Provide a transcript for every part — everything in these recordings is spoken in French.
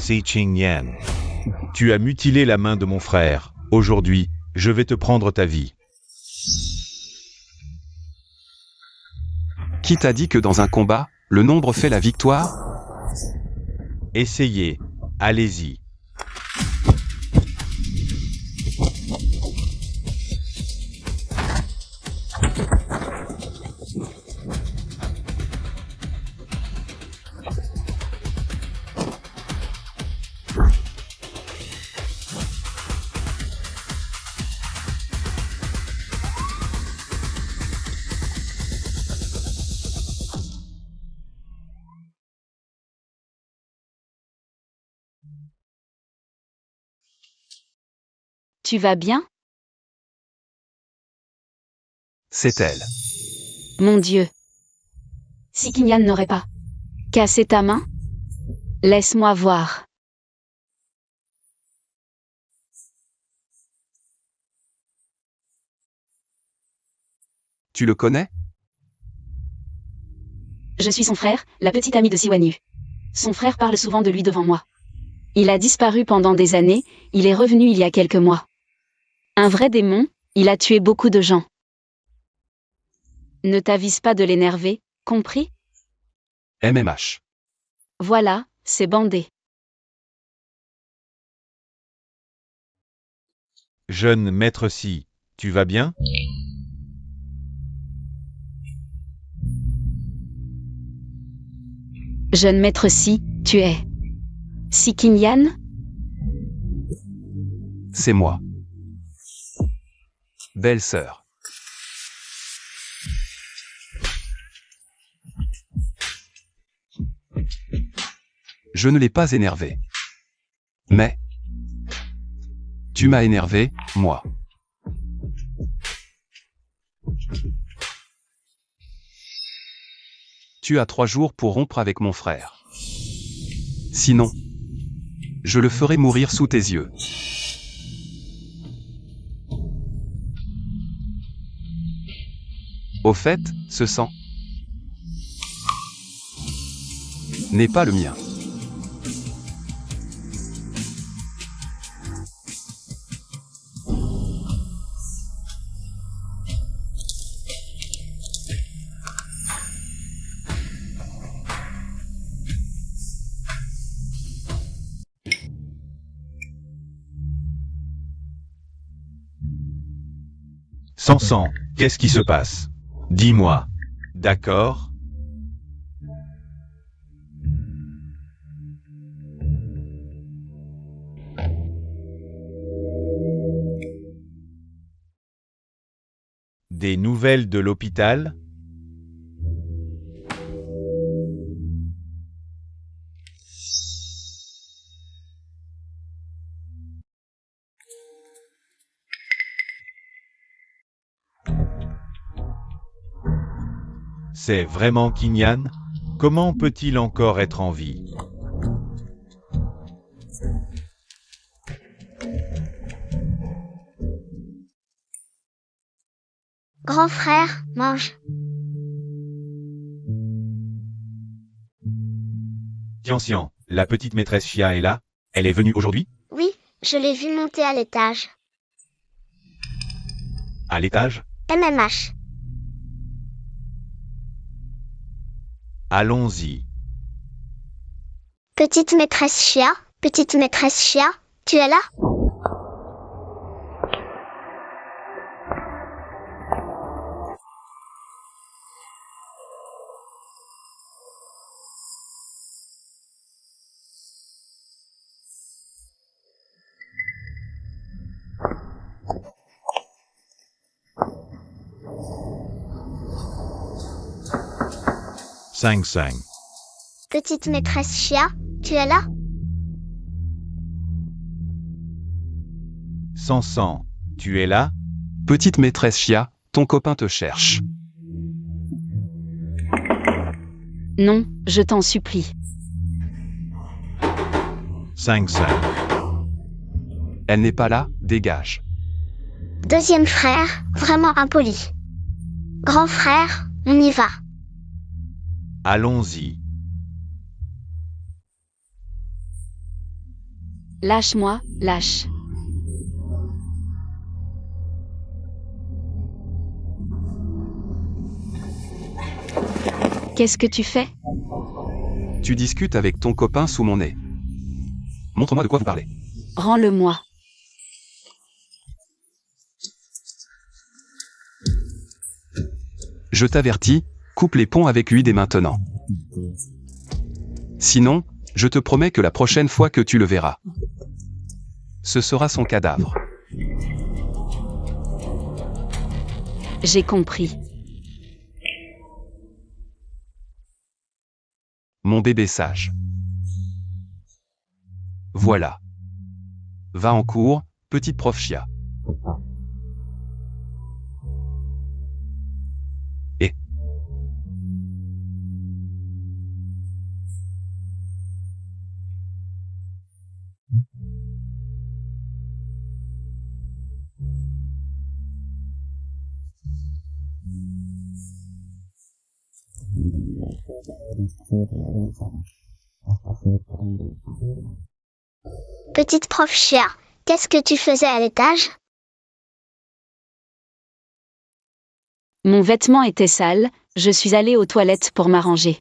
Si Qingyan. Tu as mutilé la main de mon frère. Aujourd'hui, je vais te prendre ta vie. Qui t'a dit que dans un combat, le nombre fait la victoire? Essayez. Allez-y. Tu vas bien? C'est elle. Mon Dieu. Si Qingyan n'aurait pas cassé ta main? Laisse-moi voir. Tu le connais? Je suis son frère, la petite amie de Siwan Yu. Son frère parle souvent de lui devant moi. Il a disparu pendant des années, il est revenu il y a quelques mois. Un vrai démon, il a tué beaucoup de gens. Ne t'avise pas de l'énerver, compris? MMH. Voilà, c'est bandé. Jeune maître Si, tu vas bien? Jeune maître Si, tu es. Si Qingyan? C'est moi. Belle sœur. Je ne l'ai pas énervé. Mais tu m'as énervé, moi. Tu as 3 jours pour rompre avec mon frère. Sinon, je le ferai mourir sous tes yeux. Au fait, ce sang n'est pas le mien. Sansan, qu'est-ce qui se passe? Dis-moi. D'accord? Des nouvelles de l'hôpital? C'est vraiment Qingyan? Comment peut-il encore être en vie? Grand frère, mange. Tian, la petite maîtresse Xia est là? Elle est venue aujourd'hui? Oui, je l'ai vu monter à l'étage. À l'étage? MMH. Allons-y. Petite maîtresse Chia, tu es là? Sang. Petite maîtresse Chia, tu es là? Sansan, tu es là? Petite maîtresse Chia, ton copain te cherche. Non, je t'en supplie. Sang. Elle n'est pas là, dégage. Deuxième frère, vraiment impoli. Grand frère, on y va. Allons-y. Lâche-moi, lâche. Qu'est-ce que tu fais? Tu discutes avec ton copain sous mon nez. Montre-moi de quoi vous parlez. Rends-le-moi. Je t'avertis, coupe les ponts avec lui dès maintenant. Sinon, je te promets que la prochaine fois que tu le verras, ce sera son cadavre. J'ai compris. Mon bébé sage. Voilà. Va en cours, petite prof chia. Et Petite prof chia, qu'est-ce que tu faisais à l'étage? Mon vêtement était sale, je suis allée aux toilettes pour m'arranger.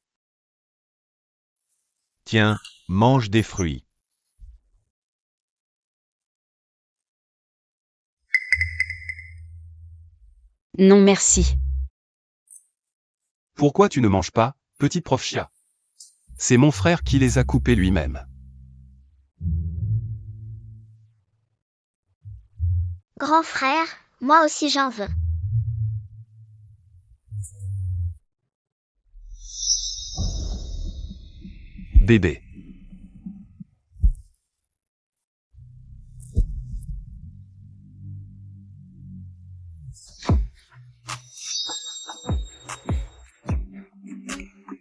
Tiens, mange des fruits. Non merci. pourquoi tu ne manges pas, petite prof chia? C'est mon frère qui les a coupés lui-même. Grand frère, moi aussi j'en veux. Bébé.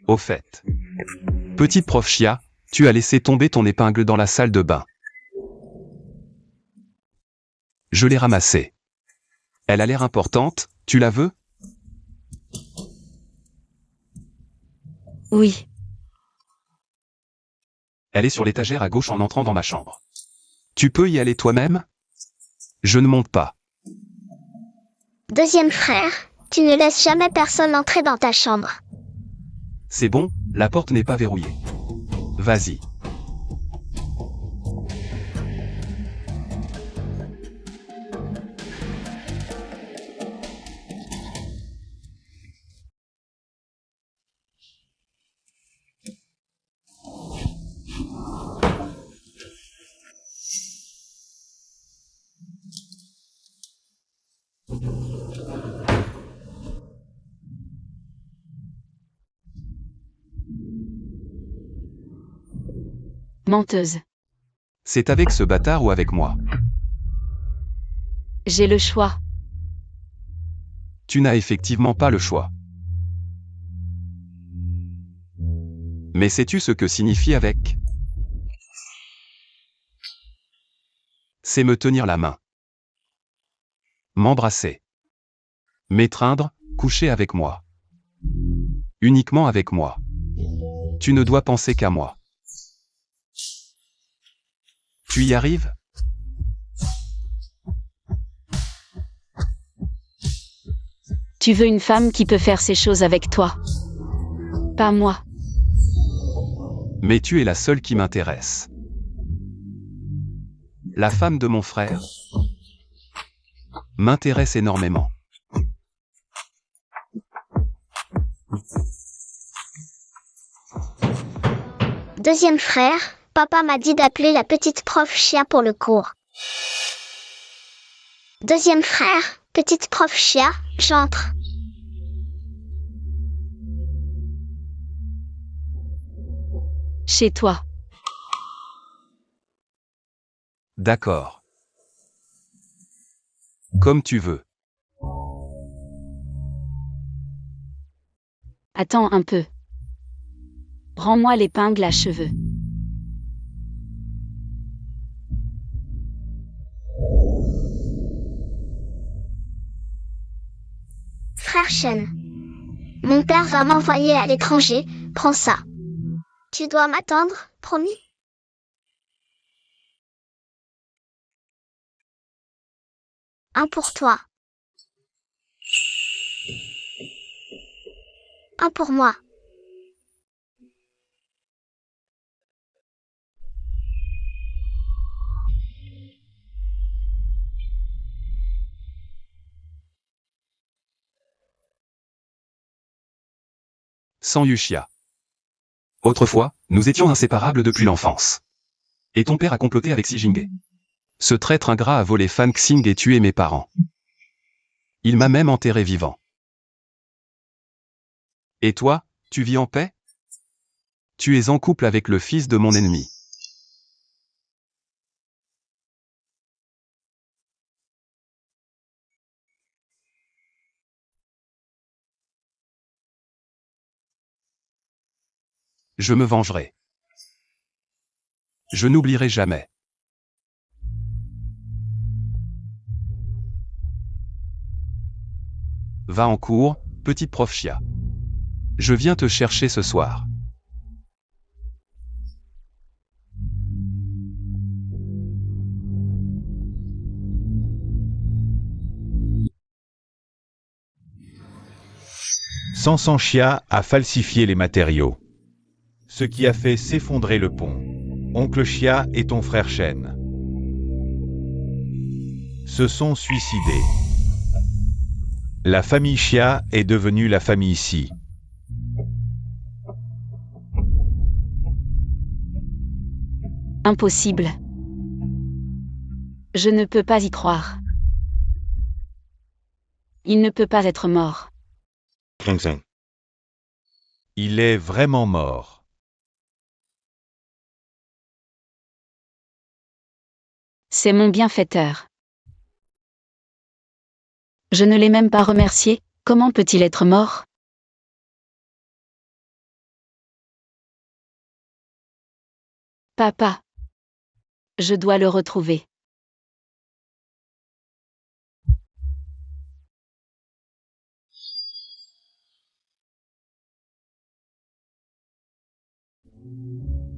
Au fait. Petite prof chia, tu as laissé tomber ton épingle dans la salle de bain. Je l'ai ramassée. Elle a l'air importante, tu la veux? Oui. Elle est sur l'étagère à gauche en entrant dans ma chambre. Tu peux y aller toi-même? Je ne monte pas. Deuxième frère, tu ne laisses jamais personne entrer dans ta chambre. C'est bon, la porte n'est pas verrouillée. Vas-y. Menteuse. C'est avec ce bâtard ou avec moi? J'ai le choix. Tu n'as effectivement pas le choix. Mais sais-tu ce que signifie avec? C'est me tenir la main. M'embrasser. M'étreindre, coucher avec moi. Uniquement avec moi. Tu ne dois penser qu'à moi. Tu y arrives? Tu veux une femme qui peut faire ces choses avec toi. Pas moi. Mais tu es la seule qui m'intéresse. La femme de mon frère m'intéresse énormément. Deuxième frère, papa m'a dit d'appeler la petite prof chia pour le cours. Deuxième frère, petite prof chia, j'entre. Chez toi. D'accord. Comme tu veux. Attends un peu. Rends-moi l'épingle à cheveux. Frère Shen. Mon père va m'envoyer à l'étranger, prends ça. Tu dois m'attendre, promis? Un pour toi. Un pour moi. Sans Yuxia. Autrefois, nous étions inséparables depuis l'enfance. Et ton père a comploté avec Xi Jinping. Ce traître ingrat a volé Fan Xing et tué mes parents. Il m'a même enterré vivant. Et toi, tu vis en paix? Tu es en couple avec le fils de mon ennemi. Je me vengerai. Je n'oublierai jamais. Va en cours, petite prof Chia. Je viens te chercher ce soir. Sansan Chia a falsifié les matériaux, ce qui a fait s'effondrer le pont. Oncle Chia et ton frère Shen se sont suicidés. La famille Chia est devenue la famille Si. Impossible. Je ne peux pas y croire. Il ne peut pas être mort. Il est vraiment mort. C'est mon bienfaiteur. Je ne l'ai même pas remercié, comment peut-il être mort? Papa. Je dois le retrouver.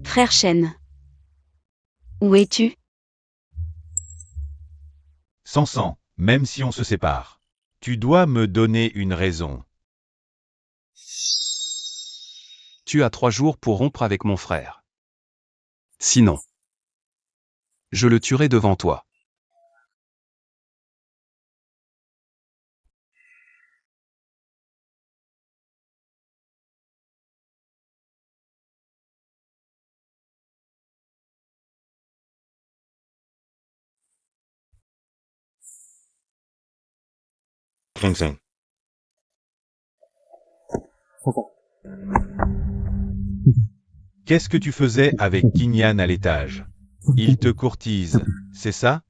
Frère Shen. Où es-tu? Sansan, même si on se sépare, tu dois me donner une raison. Tu as 3 jours pour rompre avec mon frère. Sinon, je le tuerai devant toi. Qu'est-ce que tu faisais avec Kinyan à l'étage? Il te courtise, c'est ça?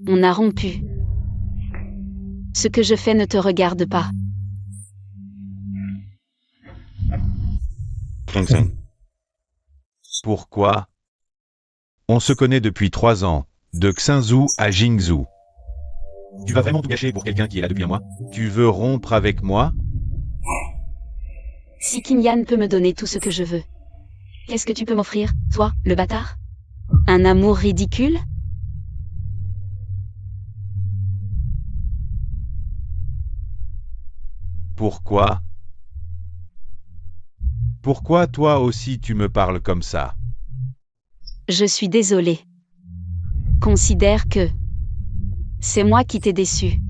On a rompu. Ce que je fais ne te regarde pas. Pourquoi? On se connaît depuis 3 ans, de Xinzhou à Jingzhou. Tu vas vraiment tout gâcher pour quelqu'un qui est là depuis un mois? Tu veux rompre avec moi? Si Kinyan peut me donner tout ce que je veux, qu'est-ce que tu peux m'offrir, toi, le bâtard? Un amour ridicule? Pourquoi? Pourquoi toi aussi tu me parles comme ça? Je suis désolée. Considère que c'est moi qui t'ai déçu.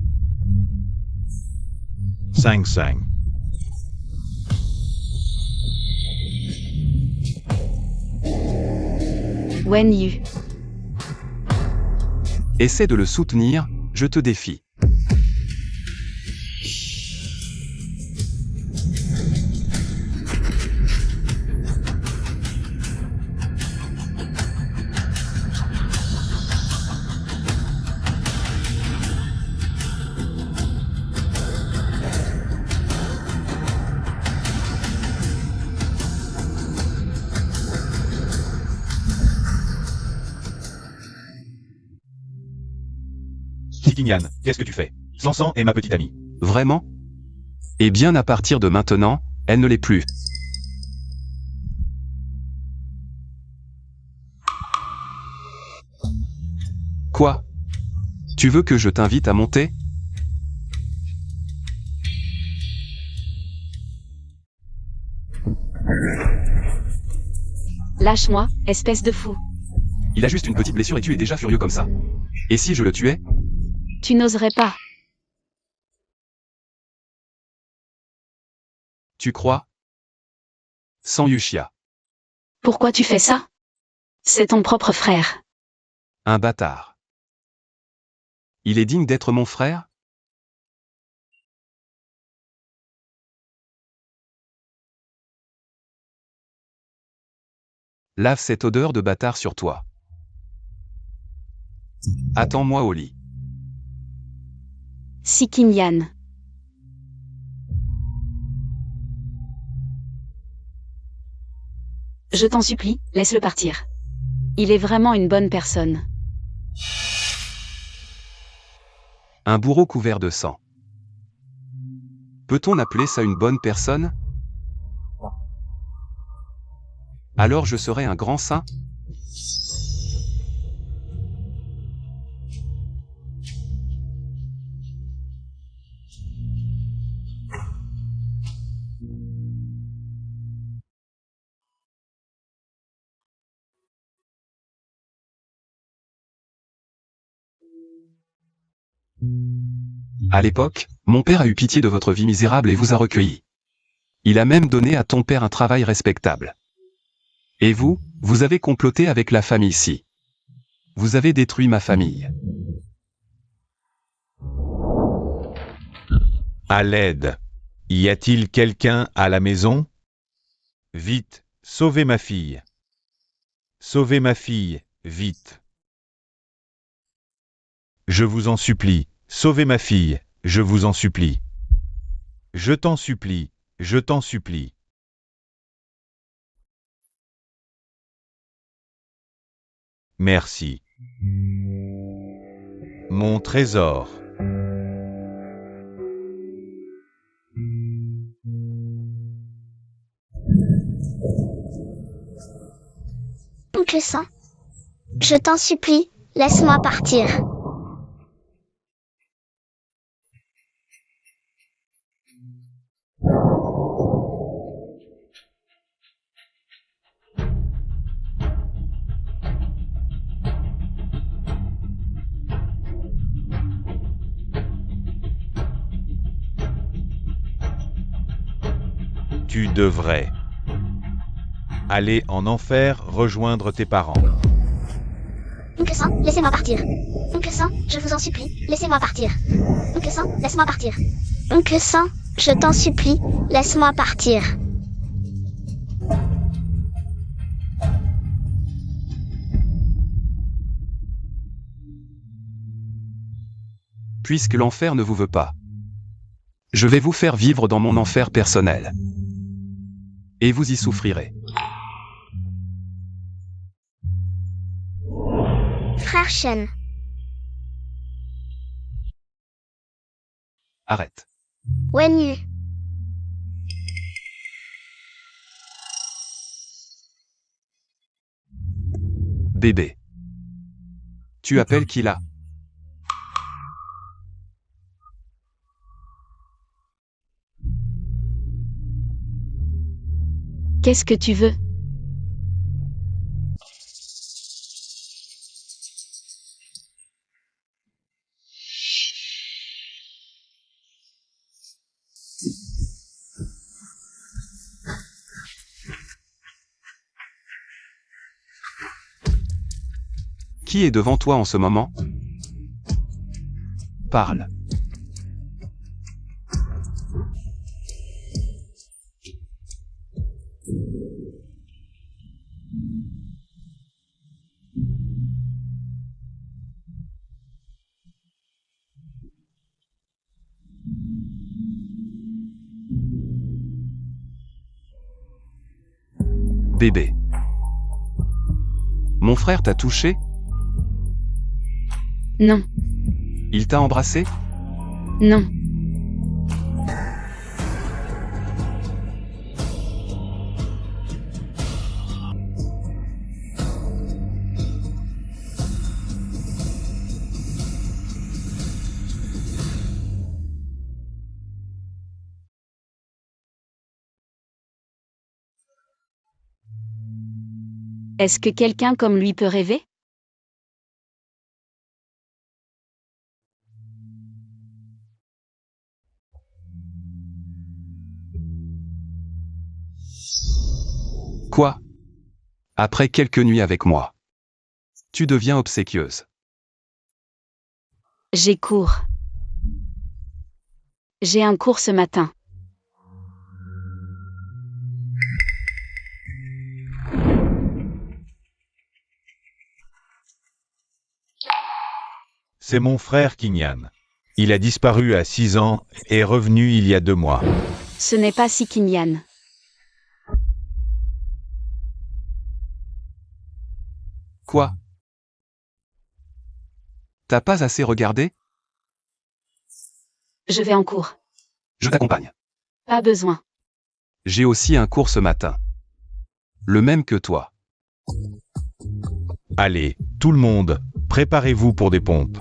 5-5. Wen Yu. Essaie de le soutenir, je te défie. Kinyan, qu'est-ce que tu fais? Sansan est ma petite amie. Vraiment? Et bien à partir de maintenant, elle ne l'est plus. Quoi? Tu veux que je t'invite à monter? Lâche-moi, espèce de fou. Il a juste une petite blessure et tu es déjà furieux comme ça. Et si je le tuais? Tu n'oserais pas. Tu crois? Sans Yushia. Pourquoi tu fais ça? C'est ton propre frère. Un bâtard. Il est digne d'être mon frère? Lave cette odeur de bâtard sur toi. Attends-moi au lit. Sikimyan. Je t'en supplie, laisse-le partir. Il est vraiment une bonne personne. Un bourreau couvert de sang. Peut-on appeler ça une bonne personne? Alors je serai un grand saint? À l'époque, mon père a eu pitié de votre vie misérable et vous a recueilli. Il a même donné à ton père un travail respectable. Et vous, vous avez comploté avec la famille ici. Vous avez détruit ma famille. À l'aide. Y a-t-il quelqu'un à la maison? Vite, sauvez ma fille. Sauvez ma fille, vite. Je vous en supplie, sauvez ma fille, je vous en supplie. Je t'en supplie, je t'en supplie. Merci. Mon trésor. Oncle Saint, je t'en supplie, laisse-moi partir. Tu devrais aller en enfer rejoindre tes parents. Oncle Saint, laissez-moi partir. Oncle Saint, je vous en supplie, laissez-moi partir. Oncle Saint, laisse-moi partir. Oncle Saint, je t'en supplie, laisse-moi partir. Puisque l'enfer ne vous veut pas, je vais vous faire vivre dans mon enfer personnel. Et vous y souffrirez. Frère Shen, Arrête. Wenyu, Bébé. Tu appelles qui là? Qu'est-ce que tu veux? Qui est devant toi en ce moment? Parle. Bébé. Mon frère t'a touché? Non, Il t'a embrassé? non. Est-ce que quelqu'un comme lui peut rêver? Quoi? Après quelques nuits avec moi, tu deviens obséquieuse. J'ai cours. J'ai un cours ce matin. C'est mon frère Kinyan. Il a disparu à 6 ans et est revenu il y a 2 mois. Ce n'est pas si Kinyan. Quoi? T'as pas assez regardé? Je vais en cours. Je t'accompagne. Pas besoin. J'ai aussi un cours ce matin. Le même que toi. Allez, tout le monde, préparez-vous pour des pompes.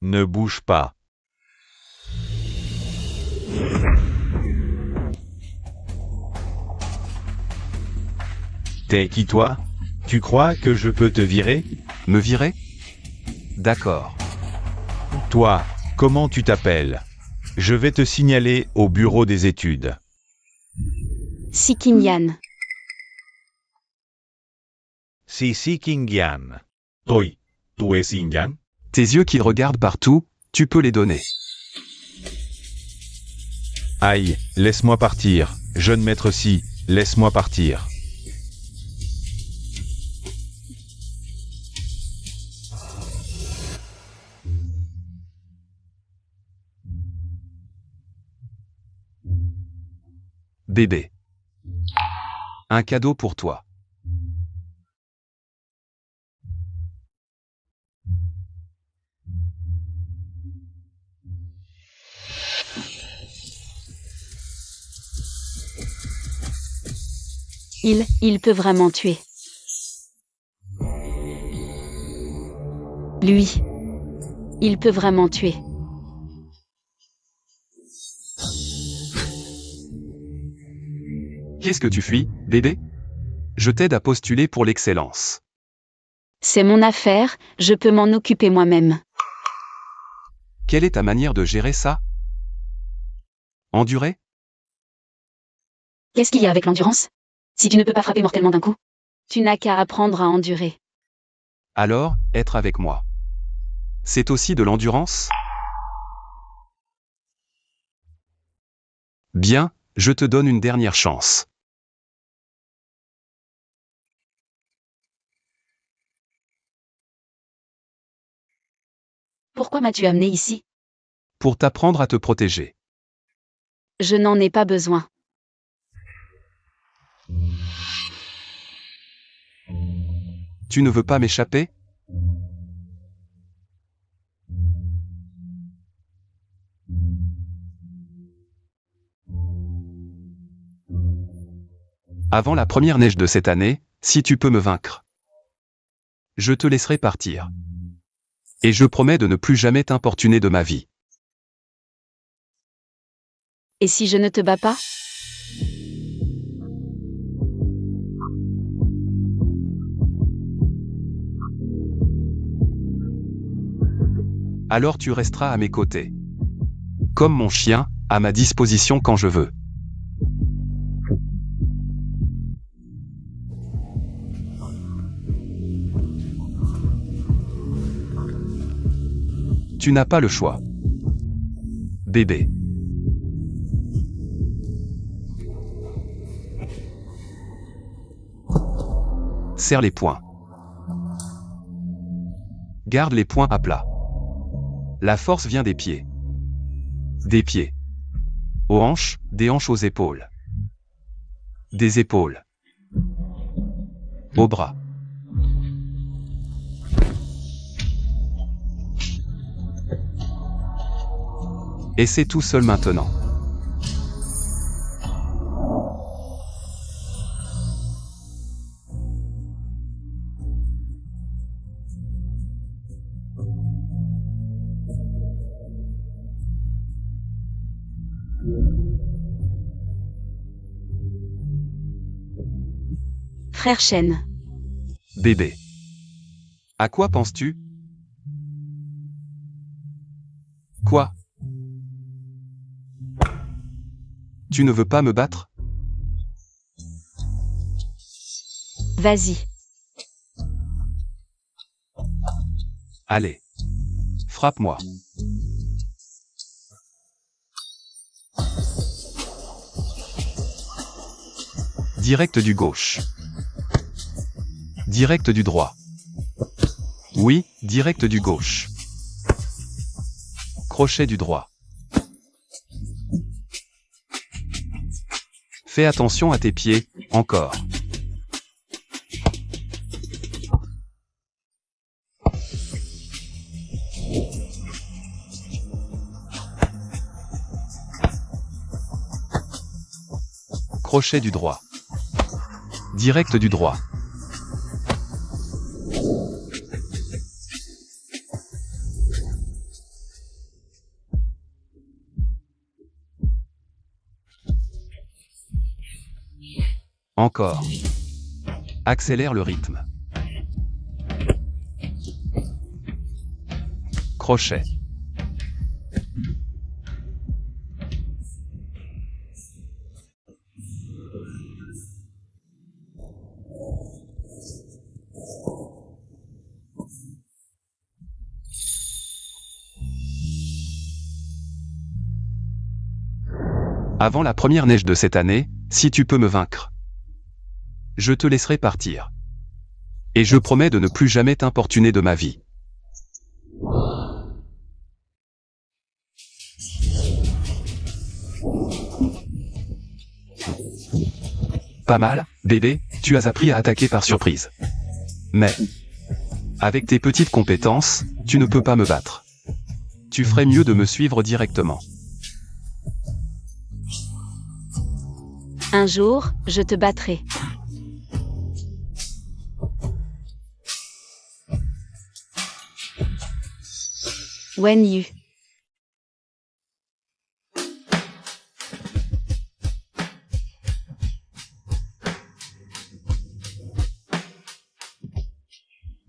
Ne bouge pas. T'es qui toi? Tu crois que je peux te virer? Me virer? D'accord. Toi, comment tu t'appelles? Je vais te signaler au bureau des études. Si Kinyan. Si Kinyan. Toi, tu es Kinyan? Tes yeux qui regardent partout, tu peux les donner. Aïe, laisse-moi partir, jeune maître Si, laisse-moi partir. Bébé. Un cadeau pour toi. Il peut vraiment tuer. Lui. Il peut vraiment tuer. Qu'est-ce que tu fuis, bébé? Je t'aide à postuler pour l'excellence. C'est mon affaire, je peux m'en occuper moi-même. Quelle est ta manière de gérer ça? Endurer? Qu'est-ce qu'il y a avec l'endurance? Si tu ne peux pas frapper mortellement d'un coup, tu n'as qu'à apprendre à endurer. Alors, être avec moi. C'est aussi de l'endurance? Bien, je te donne une dernière chance. Pourquoi m'as-tu amené ici? Pour t'apprendre à te protéger. Je n'en ai pas besoin. Tu ne veux pas m'échapper? Avant la première neige de cette année, si tu peux me vaincre, je te laisserai partir. Et je promets de ne plus jamais t'importuner de ma vie. Et si je ne te bats pas? Alors tu resteras à mes côtés. Comme mon chien, à ma disposition quand je veux. Tu n'as pas le choix. Bébé. Serre les poings. Garde les poings à plat. La force vient des pieds. Des pieds. Aux hanches, des hanches aux épaules. Des épaules. Aux bras. Et c'est tout seul maintenant. frère Chêne. Bébé. À quoi penses-tu? Quoi? Tu ne veux pas me battre? Vas-y. Allez. Frappe-moi. Direct du gauche. Direct du droit. Oui, direct du gauche. Crochet du droit. Fais attention à tes pieds, encore. Crochet du droit. Direct du droit. Encore. Accélère le rythme. Crochet. Avant la première neige de cette année, si tu peux me vaincre, je te laisserai partir. Et je promets de ne plus jamais t'importuner de ma vie. Pas mal, bébé, tu as appris à attaquer par surprise. Mais, avec tes petites compétences, tu ne peux pas me battre. Tu ferais mieux de me suivre directement. Un jour, je te battrai. Wen Yu.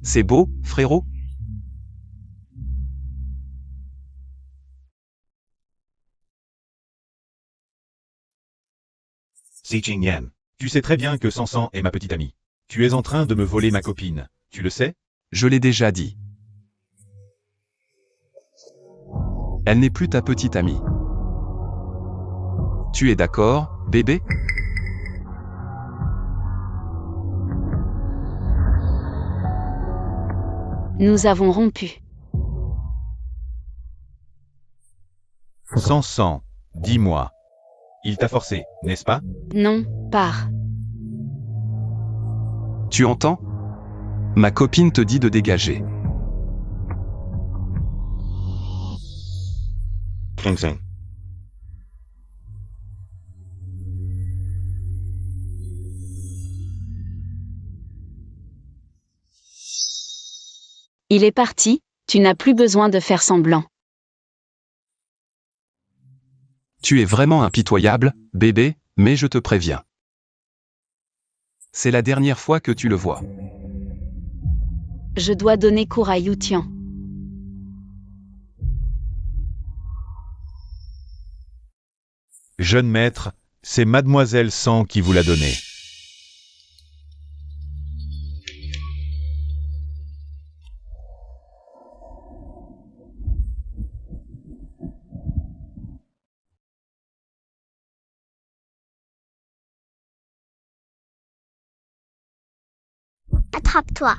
C'est beau, frérot? Si Jingyan. Tu sais très bien que Sansan est ma petite amie. Tu es en train de me voler ma copine. Tu le sais? Je l'ai déjà dit. Elle n'est plus ta petite amie. Tu es d'accord, bébé? Nous avons rompu. Sansan, dis-moi. Il t'a forcé, n'est-ce pas? Non, pars. Tu entends? Ma copine te dit de dégager. Kingsen. Il est parti, tu n'as plus besoin de faire semblant. Tu es vraiment impitoyable, bébé, mais je te préviens. C'est la dernière fois que tu le vois. Je dois donner cours à Yu Tian. Jeune maître, c'est Mademoiselle San qui vous l'a donné. Attrape-toi.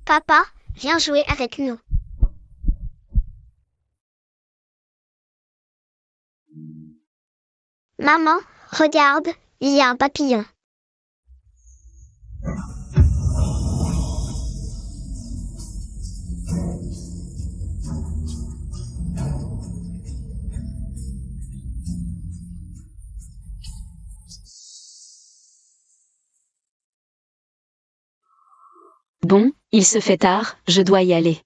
Papa, viens jouer avec nous. Maman, regarde, il y a un papillon. Bon, il se fait tard, je dois y aller.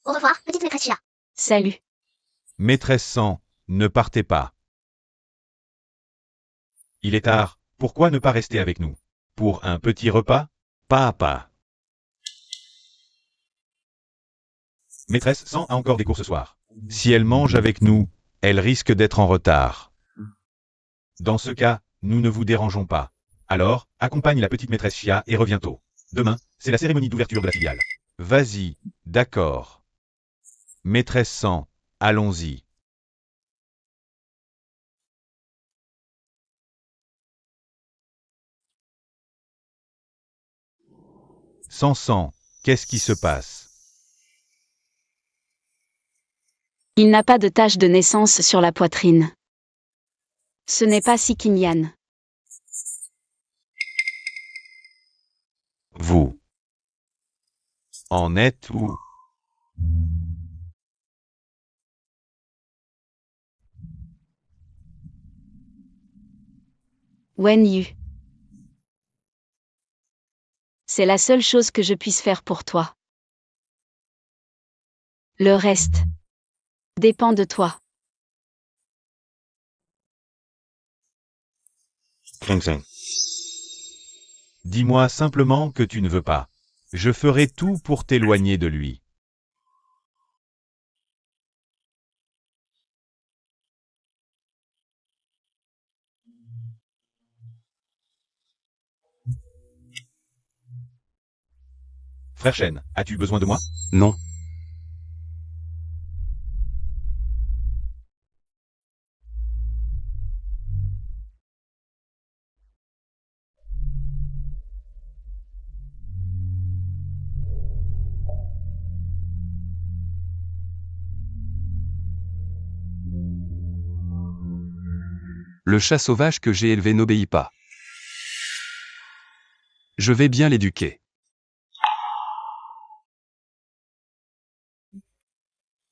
Au revoir, petite maîtresse Chia. Salut. Maîtresse San, ne partez pas. Il est tard, pourquoi ne pas rester avec nous? Pour un petit repas? Papa. Maîtresse Sang a encore des cours ce soir. Si elle mange avec nous, elle risque d'être en retard. Dans ce cas, nous ne vous dérangeons pas. Alors, accompagne la petite maîtresse Chia et reviens tôt. Demain, c'est la cérémonie d'ouverture de la filiale. Vas-y, d'accord. Maîtresse Sang, allons-y. Sang, qu'est-ce qui se passe? Il n'a pas de tache de naissance sur la poitrine. Ce n'est pas si Kinyan. Vous en êtes où? Wen Yu. C'est la seule chose que je puisse faire pour toi. Le reste dépend de toi. Dis-moi simplement que tu ne veux pas. Je ferai tout pour t'éloigner de lui. Frère Shen, as-tu besoin de moi? Non. Le chat sauvage que j'ai élevé n'obéit pas. Je vais bien l'éduquer.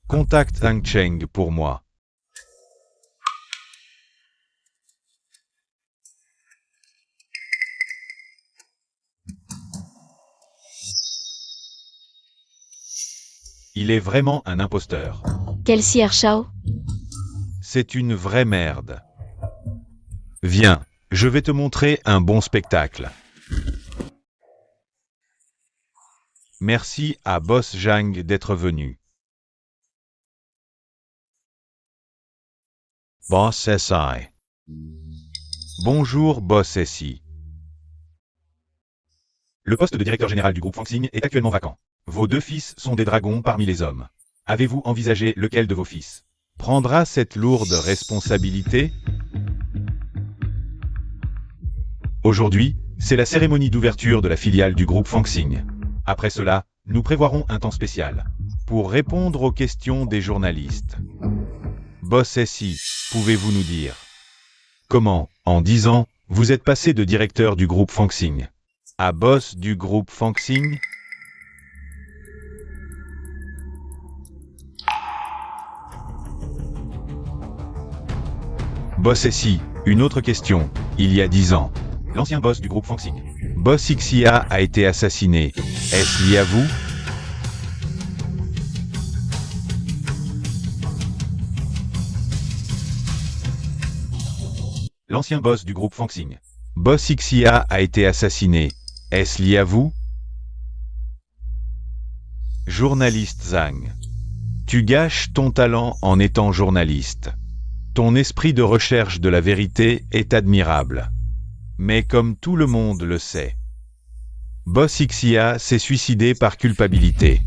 Contacte Zhang Cheng pour moi. Il est vraiment un imposteur. Quel Sierra Shao? C'est une vraie merde. Viens, je vais te montrer un bon spectacle. Merci à Boss Zhang d'être venu. Boss SI. Bonjour Boss SI. Le poste de directeur général du groupe Fangxing est actuellement vacant. Vos deux fils sont des dragons parmi les hommes. Avez-vous envisagé lequel de vos fils prendra cette lourde responsabilité? Aujourd'hui, c'est la cérémonie d'ouverture de la filiale du groupe Fangxing. Après cela, nous prévoirons un temps spécial pour répondre aux questions des journalistes. Boss SI, pouvez-vous nous dire comment, en 10 ans, vous êtes passé de directeur du groupe Fangxing à boss du groupe Fangxing? Boss SI, une autre question. Il y a 10 ans, l'ancien boss du groupe Fangxing, Boss Xia, a été assassiné. Est-ce lié à vous? L'ancien boss du groupe Fangxing, Boss Xia, a été assassiné. Est-ce lié à vous? Journaliste Zhang. Tu gâches ton talent en étant journaliste. Ton esprit de recherche de la vérité est admirable. Mais comme tout le monde le sait, Boss Xia s'est suicidé par culpabilité.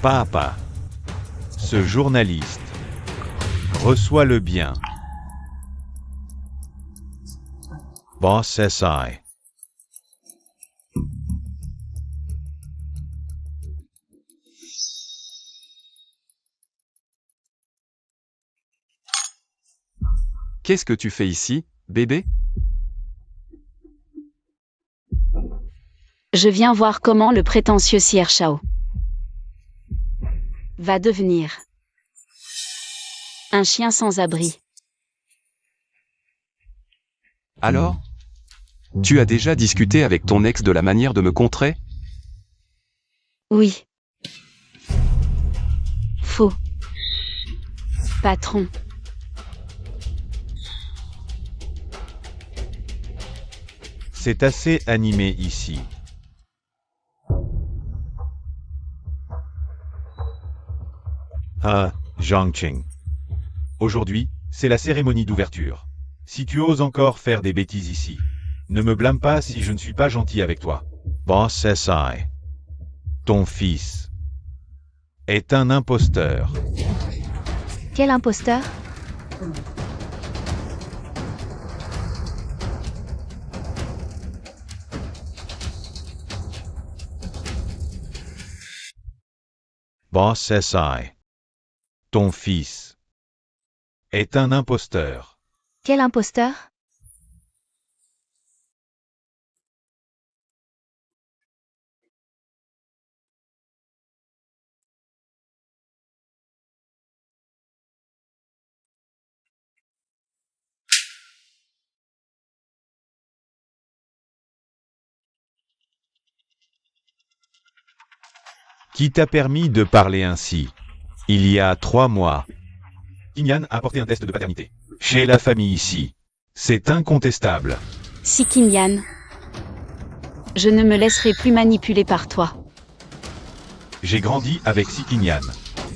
Papa, ce journaliste, reçois-le bien. Boss SI. Qu'est-ce que tu fais ici, bébé? Je viens voir comment le prétentieux Sierra Shao va devenir un chien sans abri. Alors? Tu as déjà discuté avec ton ex de la manière de me contrer? Oui. Faux. Patron. C'est assez animé ici. Ah, Zhangqing. Aujourd'hui, c'est la cérémonie d'ouverture. Si tu oses encore faire des bêtises ici, ne me blâme pas si je ne suis pas gentil avec toi. Boss SI. Ton fils est un imposteur. Quel imposteur? Boss SI. Ton fils est un imposteur. Quel imposteur? Qui t'a permis de parler ainsi? Il y a 3 mois. Qingyan a apporté un test de paternité. Chez la famille ici. C'est incontestable. Si Qingyan. Je ne me laisserai plus manipuler par toi. J'ai grandi avec Si Qingyan.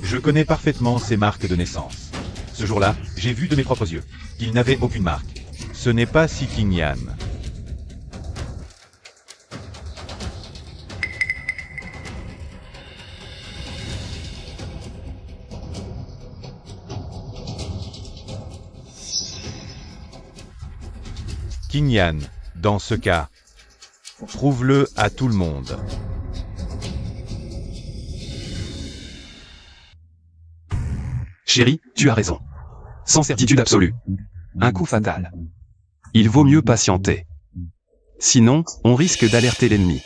Je connais parfaitement ses marques de naissance. Ce jour-là, j'ai vu de mes propres yeux qu'il n'avait aucune marque. Ce n'est pas Si Qingyan. Qingyan, dans ce cas, prouve-le à tout le monde. Chérie, tu as raison. Sans certitude absolue. Un coup fatal. Il vaut mieux patienter. Sinon, on risque d'alerter l'ennemi.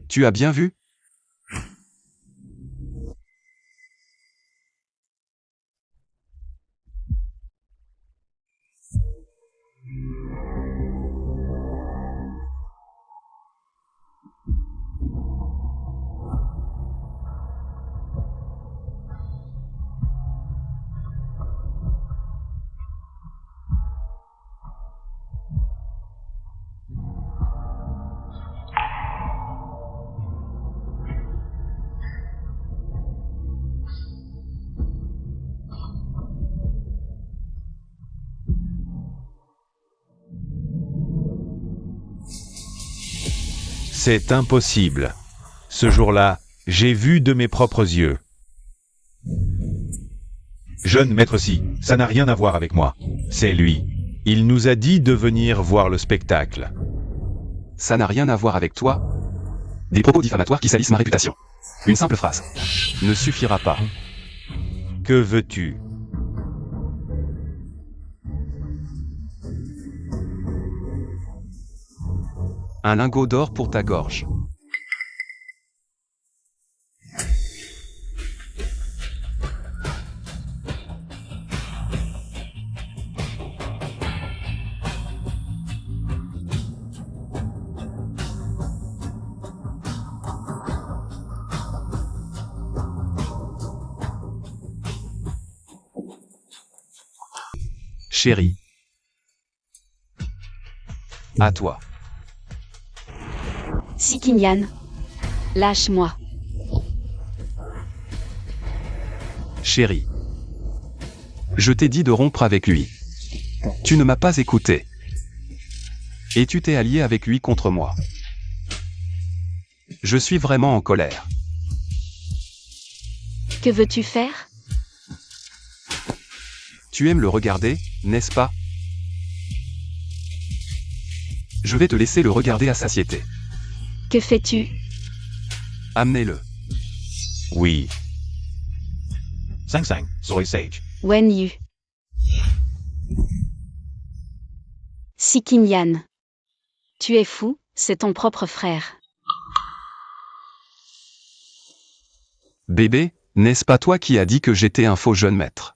Tu as bien vu? C'est impossible. Ce jour-là, j'ai vu de mes propres yeux. Jeune maître Si, ça n'a rien à voir avec moi. C'est lui. Il nous a dit de venir voir le spectacle. Ça n'a rien à voir avec toi? Des propos diffamatoires qui salissent ma réputation. Une simple phrase ne suffira pas. Que veux-tu? Un lingot d'or pour ta gorge. Chérie. À toi. Si Qingyan. Lâche-moi. Chérie. Je t'ai dit de rompre avec lui. Tu ne m'as pas écouté. Et tu t'es allié avec lui contre moi. Je suis vraiment en colère. Que veux-tu faire? Tu aimes le regarder, n'est-ce pas? Je vais te laisser le regarder à satiété. Que fais-tu? Amenez-le. Oui. 5-5, Soy Sage. Wen Yu. Si Kim Yan. Tu es fou, c'est ton propre frère. Bébé, n'est-ce pas toi qui as dit que j'étais un faux jeune maître?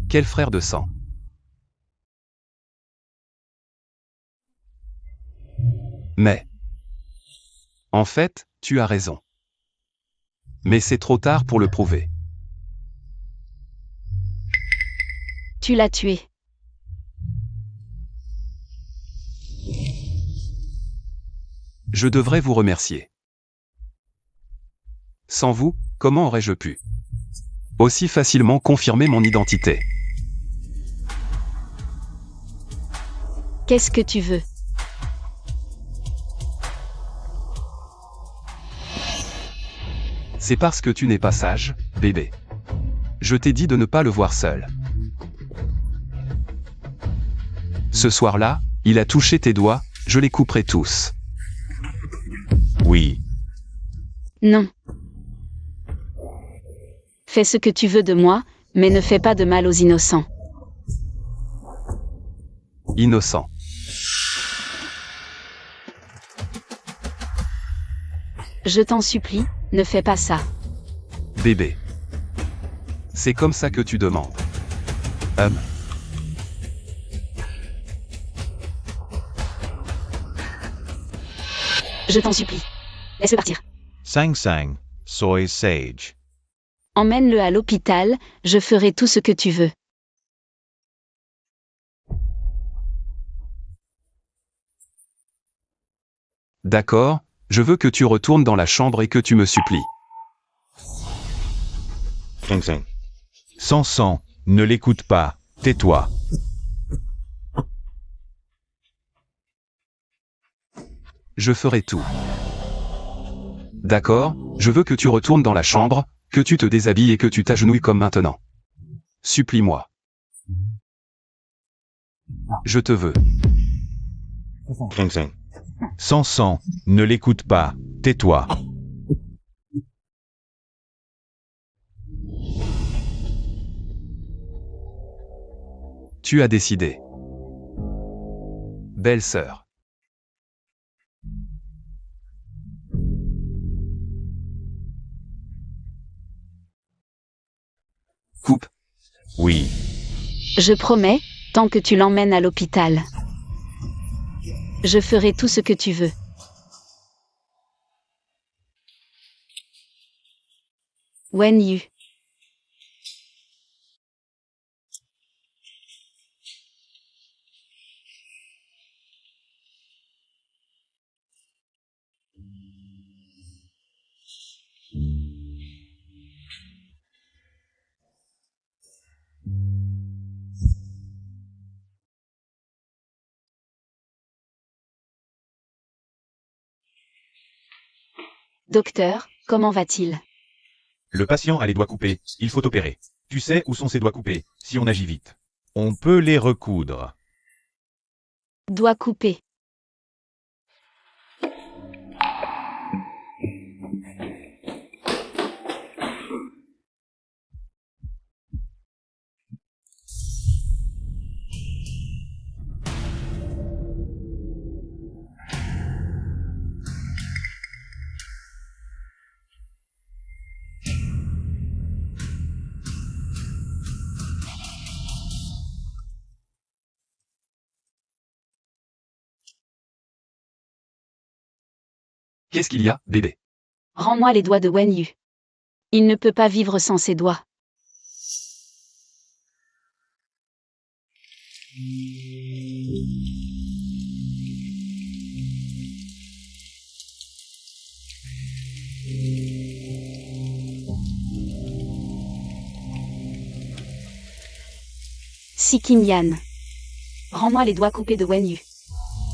Quel frère de sang? Mais... En fait, tu as raison. Mais c'est trop tard pour le prouver. Tu l'as tué. Je devrais vous remercier. Sans vous, comment aurais-je pu aussi facilement confirmer mon identité? Qu'est-ce que tu veux? C'est parce que tu n'es pas sage, bébé. Je t'ai dit de ne pas le voir seul. Ce soir-là, il a touché tes doigts, je les couperai tous. Oui. Non. Fais ce que tu veux de moi, mais ne fais pas de mal aux innocents. Innocent. Je t'en supplie, ne fais pas ça. Bébé. C'est comme ça que tu demandes. Je t'en supplie. Laisse-le partir. 5-5, Soy Sage. Emmène-le à l'hôpital, je ferai tout ce que tu veux. D'accord, je veux que tu retournes dans la chambre et que tu me supplies. 5-5. Sans sang, ne l'écoute pas, tais-toi. Je ferai tout. D'accord, je veux que tu retournes dans la chambre, que tu te déshabilles et que tu t'agenouilles comme maintenant. Supplie-moi. Je te veux. 5-5. Sans sang, ne l'écoute pas, tais-toi. Tu as décidé. Belle sœur. Coupe. Oui. Je promets, tant que tu l'emmènes à l'hôpital. Je ferai tout ce que tu veux. Wen Yu. Docteur, comment va-t-il? Le patient a les doigts coupés, il faut opérer. Tu sais où sont ses doigts coupés, si on agit vite. On peut les recoudre. Doigt coupé. Qu'est-ce qu'il y a, bébé? Rends-moi les doigts de Wen Yu. Il ne peut pas vivre sans ses doigts. Si Kim Yan. Rends-moi les doigts coupés de Wen Yu.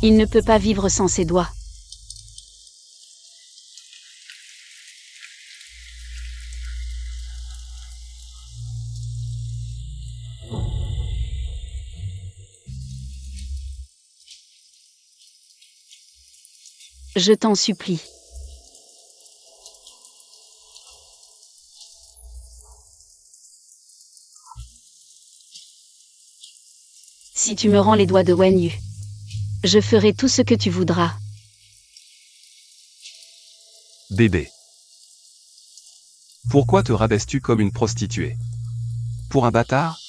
Il ne peut pas vivre sans ses doigts. Je t'en supplie. Si tu me rends les doigts de Wen Yu, je ferai tout ce que tu voudras. Bébé. Pourquoi te rabaisses-tu comme une prostituée? Pour un bâtard?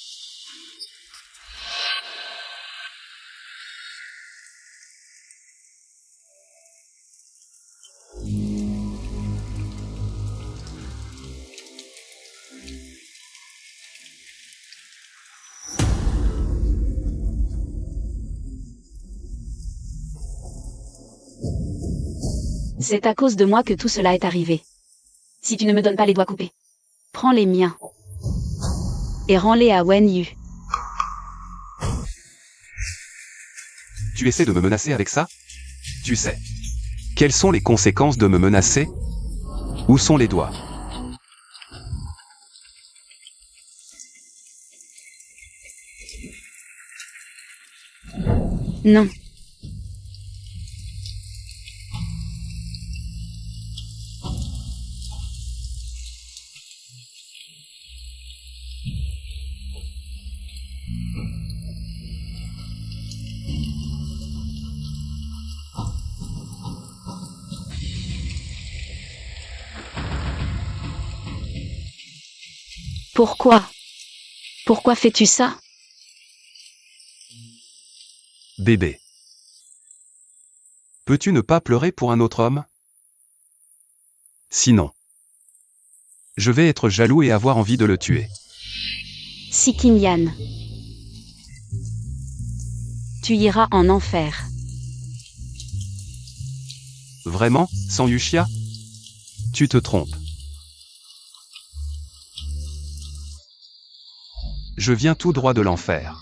C'est à cause de moi que tout cela est arrivé. Si tu ne me donnes pas les doigts coupés, prends les miens et rends-les à Wen Yu. Tu essaies de me menacer avec ça? Tu sais. Quelles sont les conséquences de me menacer? Où sont les doigts? Non. Pourquoi? Pourquoi fais-tu ça? Bébé. Peux-tu ne pas pleurer pour un autre homme? Sinon, je vais être jaloux et avoir envie de le tuer. Si Kim Yan, tu iras en enfer. Vraiment, sans Yuxia? Tu te trompes. Je viens tout droit de l'enfer.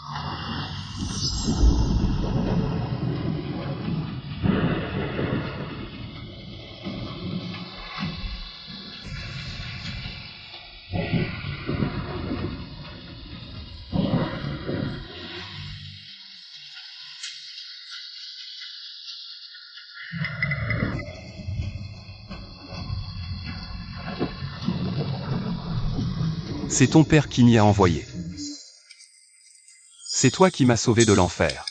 C'est ton père qui m'y a envoyé. C'est toi qui m'as sauvé de l'enfer.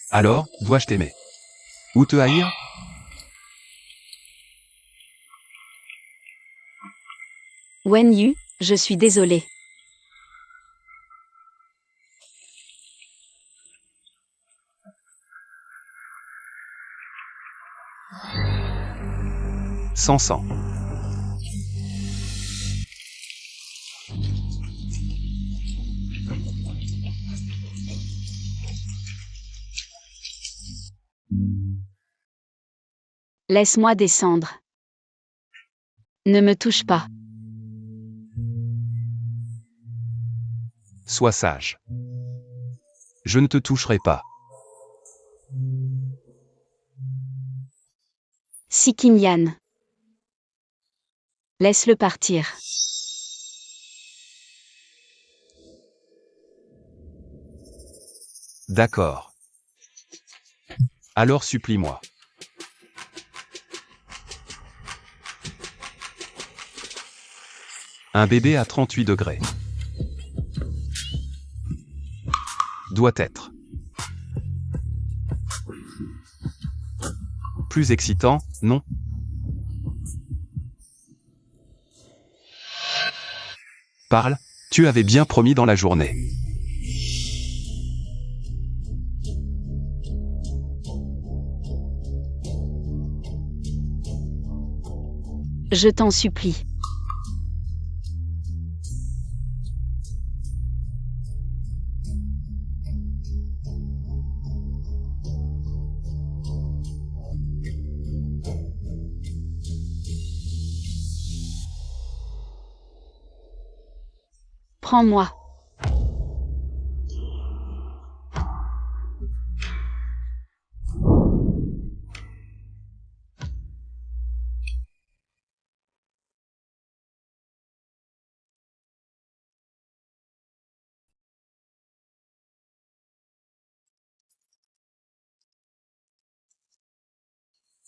Alors, dois-je t'aimer? Ou te haïr? Wen Yu, je suis désolé. Sans sang. Laisse-moi descendre. Ne me touche pas. Sois sage. Je ne te toucherai pas. Si Kim Yan, laisse-le partir. D'accord. Alors supplie-moi. Un bébé à 38 degrés. Doit être plus excitant, non? Parle, tu avais bien promis dans la journée. Je t'en supplie. Prends-moi.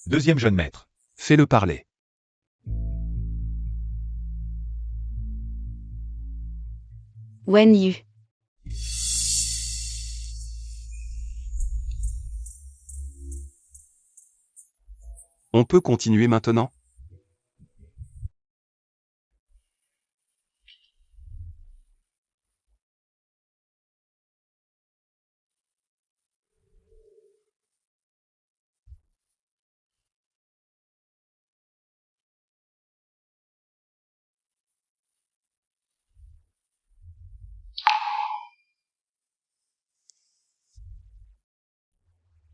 Deuxième jeune maître. Fais-le parler. Wen Yu. On peut continuer maintenant?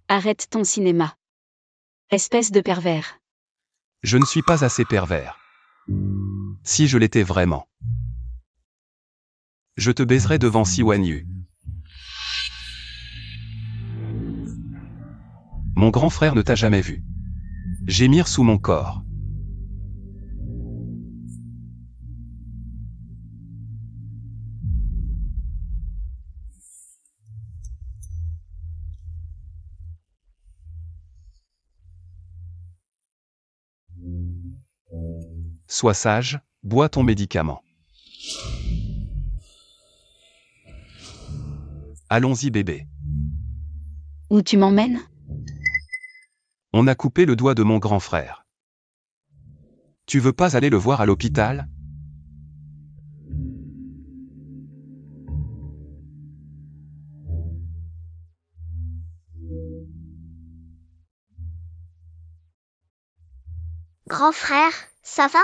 Arrête ton cinéma. Espèce de pervers. Je ne suis pas assez pervers. Si je l'étais vraiment. Je te baiserais devant Siwan Yu. Mon grand frère ne t'a jamais vu. Gémir sous mon corps. Sois sage, bois ton médicament. Allons-y bébé. Où tu m'emmènes? On a coupé le doigt de mon grand frère. Tu veux pas aller le voir à l'hôpital? Grand frère, ça va?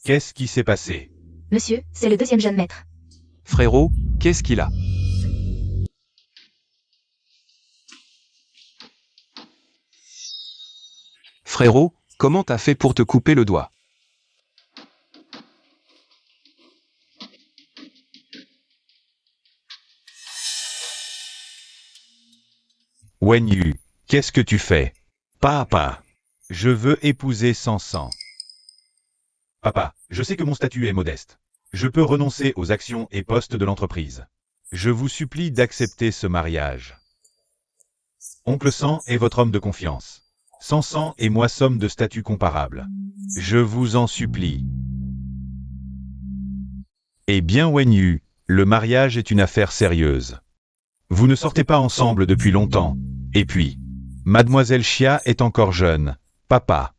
Qu'est-ce qui s'est passé? Monsieur, c'est le deuxième jeune maître. Frérot, qu'est-ce qu'il a? Frérot, comment t'as fait pour te couper le doigt? Wen Yu, qu'est-ce que tu fais? Papa, je veux épouser Sansan. Papa, je sais que mon statut est modeste. Je peux renoncer aux actions et postes de l'entreprise. Je vous supplie d'accepter ce mariage. Oncle San est votre homme de confiance. Sansan et moi sommes de statut comparable. Je vous en supplie. Eh bien Wen Yu, le mariage est une affaire sérieuse. Vous ne sortez pas ensemble depuis longtemps. Et puis, Mademoiselle Xia est encore jeune. Papa.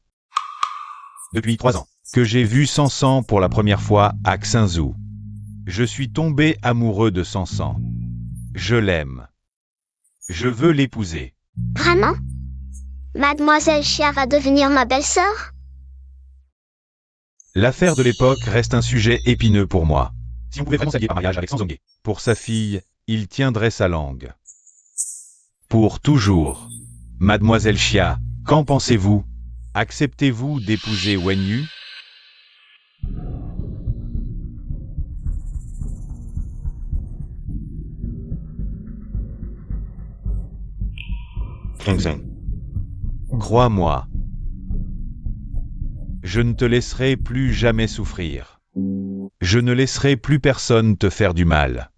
Depuis 3 ans que j'ai vu Sansan pour la première fois à Xinzhou. Je suis tombé amoureux de Sansan. Je l'aime. Je veux l'épouser. Vraiment? Mademoiselle Chia va devenir ma belle-sœur? L'affaire de l'époque reste un sujet épineux pour moi. Si on pouvait vraiment s'allier par mariage avec Sanzongé. Pour sa fille, il tiendrait sa langue. Pour toujours. Mademoiselle Xia, qu'en pensez-vous? Acceptez-vous d'épouser Wen Yu? Crois-moi. Je ne te laisserai plus jamais souffrir. Je ne laisserai plus personne te faire du mal.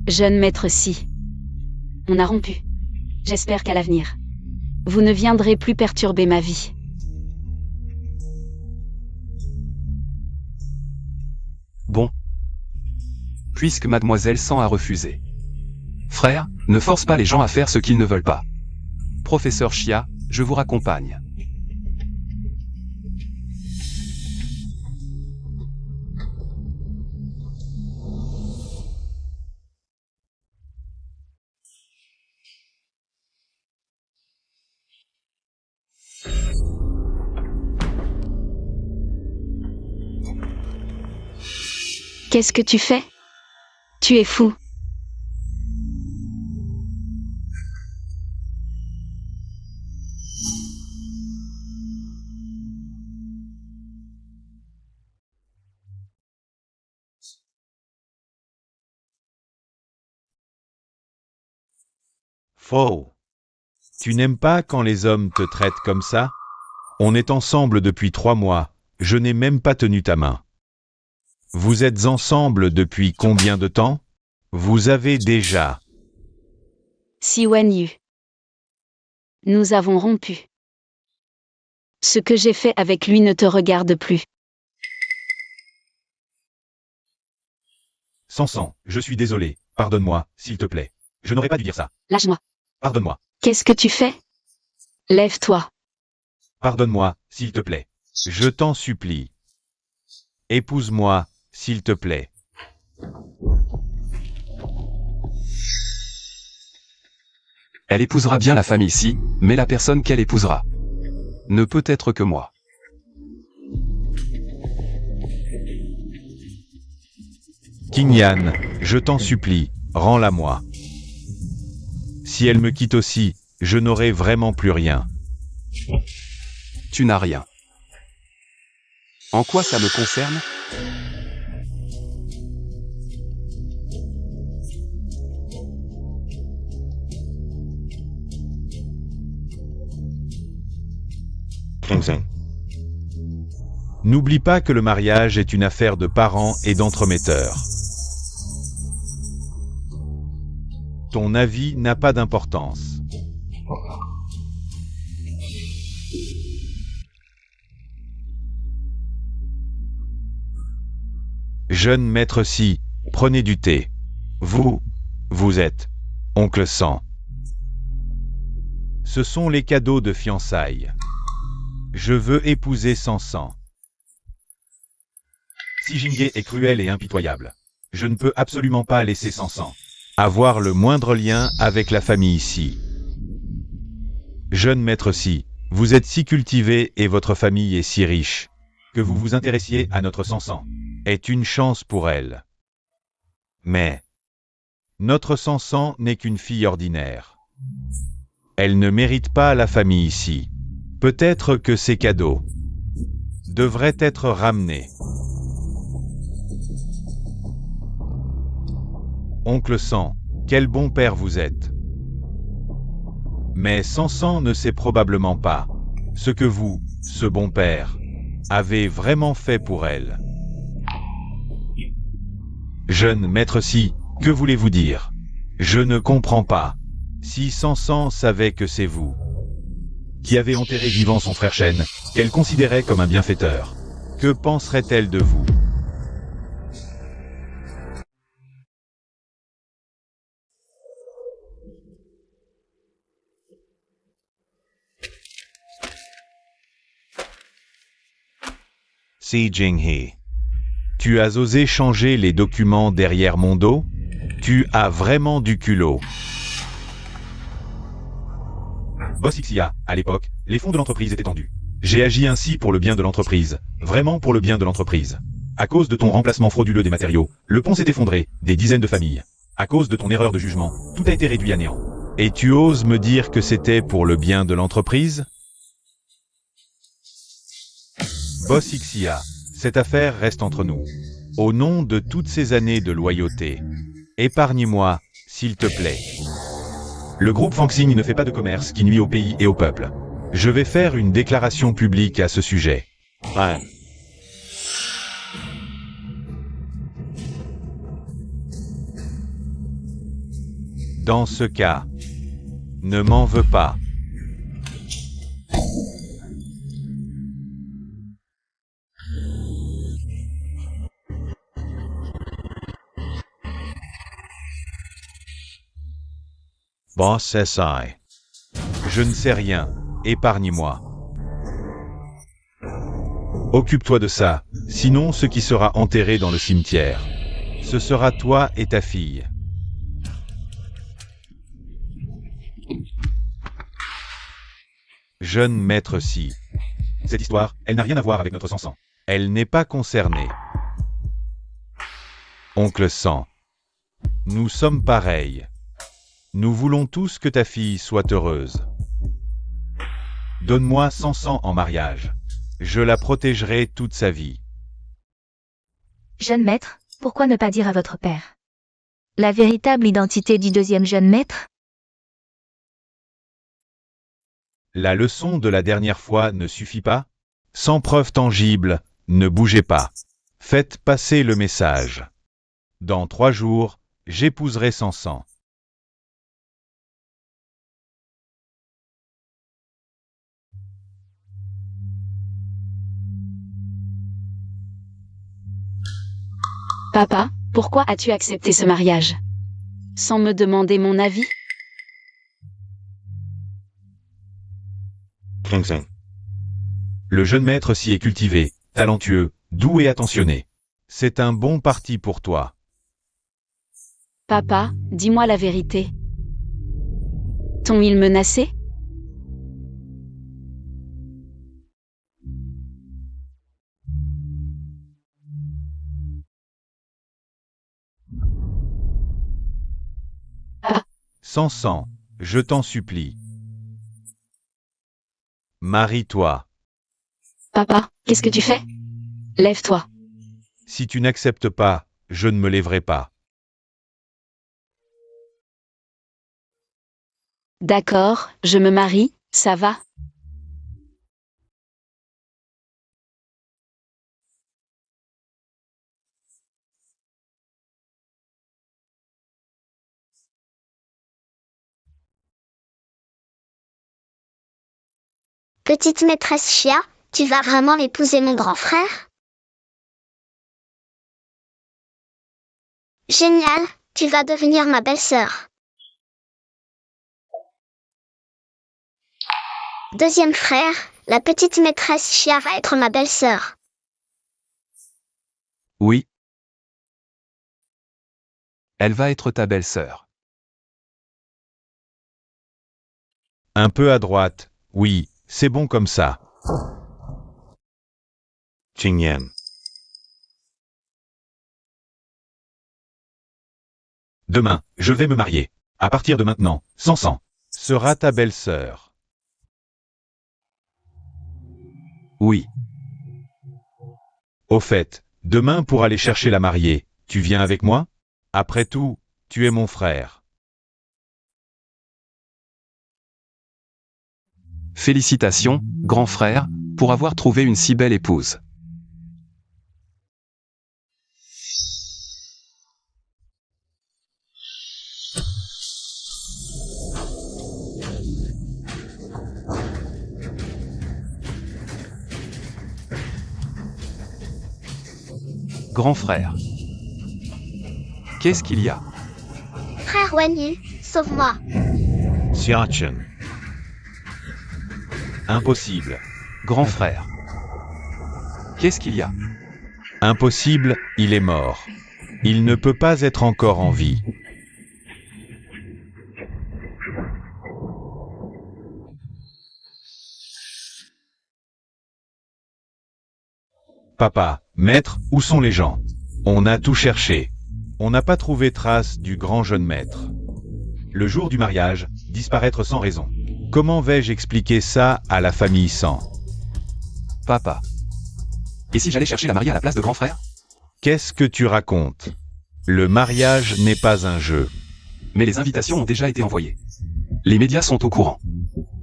Jeune maître Si. On a rompu. J'espère qu'à l'avenir, vous ne viendrez plus perturber ma vie. Bon. Puisque Mademoiselle San a refusé. Frère, ne force pas les gens à faire ce qu'ils ne veulent pas. Professeur Xia, je vous raccompagne. Qu'est-ce que tu fais? Tu es fou. Faux. Tu n'aimes pas quand les hommes te traitent comme ça? On est ensemble depuis 3 mois, je n'ai même pas tenu ta main. Vous êtes ensemble depuis combien de temps? Vous avez déjà... Siwan-Yu. Nous avons rompu. Ce que j'ai fait avec lui ne te regarde plus. Sansan, je suis désolé, pardonne-moi, s'il te plaît. Je n'aurais pas dû dire ça. Lâche-moi. Pardonne-moi, Qu'est-ce que tu fais? Lève-toi. pardonne-moi, s'il te plaît. Je t'en supplie. Épouse-moi, s'il te plaît. Elle épousera bien la famille Si, mais la personne qu'elle épousera ne peut être que moi. Qingyan, je t'en supplie, rends-la moi. Si elle me quitte aussi, je n'aurai vraiment plus rien. Tu n'as rien. En quoi ça me concerne? N'oublie pas que le mariage est une affaire de parents et d'entremetteurs. Ton avis n'a pas d'importance. Jeune maître Si, prenez du thé. Vous êtes oncle San. Ce sont les cadeaux de fiançailles. Je veux épouser Sansan. Si Jingé est cruel et impitoyable, je ne peux absolument pas laisser Sansan avoir le moindre lien avec la famille Si. Jeune maître Si, vous êtes si cultivé et votre famille est si riche, que vous vous intéressiez à notre Sansan est une chance pour elle. Mais notre Sansan n'est qu'une fille ordinaire. Elle ne mérite pas la famille Si. Peut-être que ces cadeaux devraient être ramenés. Oncle San, quel bon père vous êtes. Mais Sansan ne sait probablement pas ce que vous, ce bon père, avez vraiment fait pour elle. Jeune maître Si, que voulez-vous dire? Je ne comprends pas. Si Sansan savait que c'est vous qui avez enterré vivant son frère Shen, qu'elle considérait comme un bienfaiteur, que penserait-elle de vous? Si Jing-hee, tu as osé changer les documents derrière mon dos? Tu as vraiment du culot. Boss Ixia, à l'époque, les fonds de l'entreprise étaient tendus. J'ai agi ainsi pour le bien de l'entreprise, vraiment pour le bien de l'entreprise. À cause de ton remplacement frauduleux des matériaux, le pont s'est effondré, des dizaines de familles. À cause de ton erreur de jugement, tout a été réduit à néant. Et tu oses me dire que c'était pour le bien de l'entreprise? Boss Ixia, cette affaire reste entre nous. Au nom de toutes ces années de loyauté, épargne-moi, s'il te plaît. Le groupe Fangxing ne fait pas de commerce qui nuit au pays et au peuple. Je vais faire une déclaration publique à ce sujet. Ouais. Dans ce cas, ne m'en veux pas. Boss SI. Je ne sais rien, épargne-moi. Occupe-toi de ça, sinon ce qui sera enterré dans le cimetière, ce sera toi et ta fille. Jeune maître Si. Cette histoire, elle n'a rien à voir avec notre Sansan. Elle n'est pas concernée. Oncle San. Nous sommes pareils. Nous voulons tous que ta fille soit heureuse. Donne-moi Sansan en mariage. Je la protégerai toute sa vie. Jeune maître, pourquoi ne pas dire à votre père la véritable identité du deuxième jeune maître? La leçon de la dernière fois ne suffit pas? Sans preuve tangible, ne bougez pas. Faites passer le message. Dans 3 jours, j'épouserai Sansan. Papa, pourquoi as-tu accepté ce mariage? Sans me demander mon avis? Le jeune maître s'y est cultivé, talentueux, doux et attentionné. C'est un bon parti pour toi. Papa, dis-moi la vérité. T'ont-ils menacé? Sansan, je t'en supplie. Marie-toi. Papa, qu'est-ce que tu fais? Lève-toi. Si tu n'acceptes pas, je ne me lèverai pas. D'accord, je me marie, ça va? Petite maîtresse Chia, tu vas vraiment épouser mon grand frère? Génial, tu vas devenir ma belle-sœur. Deuxième frère, la petite maîtresse Chia va être ma belle-sœur. Oui. Elle va être ta belle-sœur. Un peu à droite, oui, c'est bon comme ça. Qingyan. Demain, je vais me marier. À partir de maintenant, Sansan sera ta belle-sœur. Oui. Au fait, demain pour aller chercher la mariée, tu viens avec moi? Après tout, tu es mon frère. Félicitations, grand frère, pour avoir trouvé une si belle épouse. Grand frère. Qu'est-ce qu'il y a? Frère Wenyu, sauve-moi. Xiachen. Impossible. Grand frère. Qu'est-ce qu'il y a? Impossible, il est mort. Il ne peut pas être encore en vie. Papa, maître, où sont les gens? On a tout cherché. On n'a pas trouvé trace du grand jeune maître. Le jour du mariage, disparaître sans raison. Comment vais-je expliquer ça à la famille San? Papa. Et si j'allais chercher la mariée à la place de grand frère? Qu'est-ce que tu racontes? Le mariage n'est pas un jeu. Mais les invitations ont déjà été envoyées. Les médias sont au courant.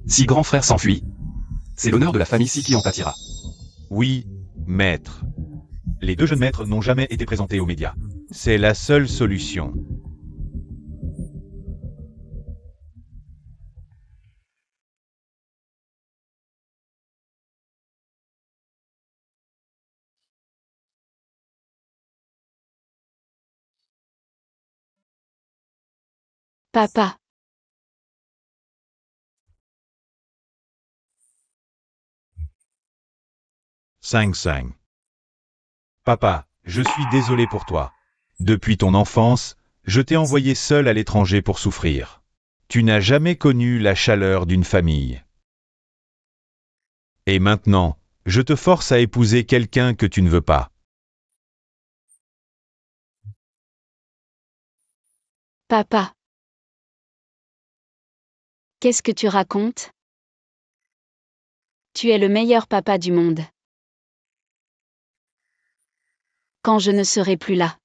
Si grand frère s'enfuit, c'est l'honneur de la famille Si qui en pâtira. Oui, maître. Les 2 jeunes maîtres n'ont jamais été présentés aux médias. C'est la seule solution. Papa. Sang. Papa, je suis désolé pour toi. Depuis ton enfance, je t'ai envoyé seul à l'étranger pour souffrir. Tu n'as jamais connu la chaleur d'une famille. Et maintenant, je te force à épouser quelqu'un que tu ne veux pas. Papa. Qu'est-ce que tu racontes? Tu es le meilleur papa du monde. Quand je ne serai plus là,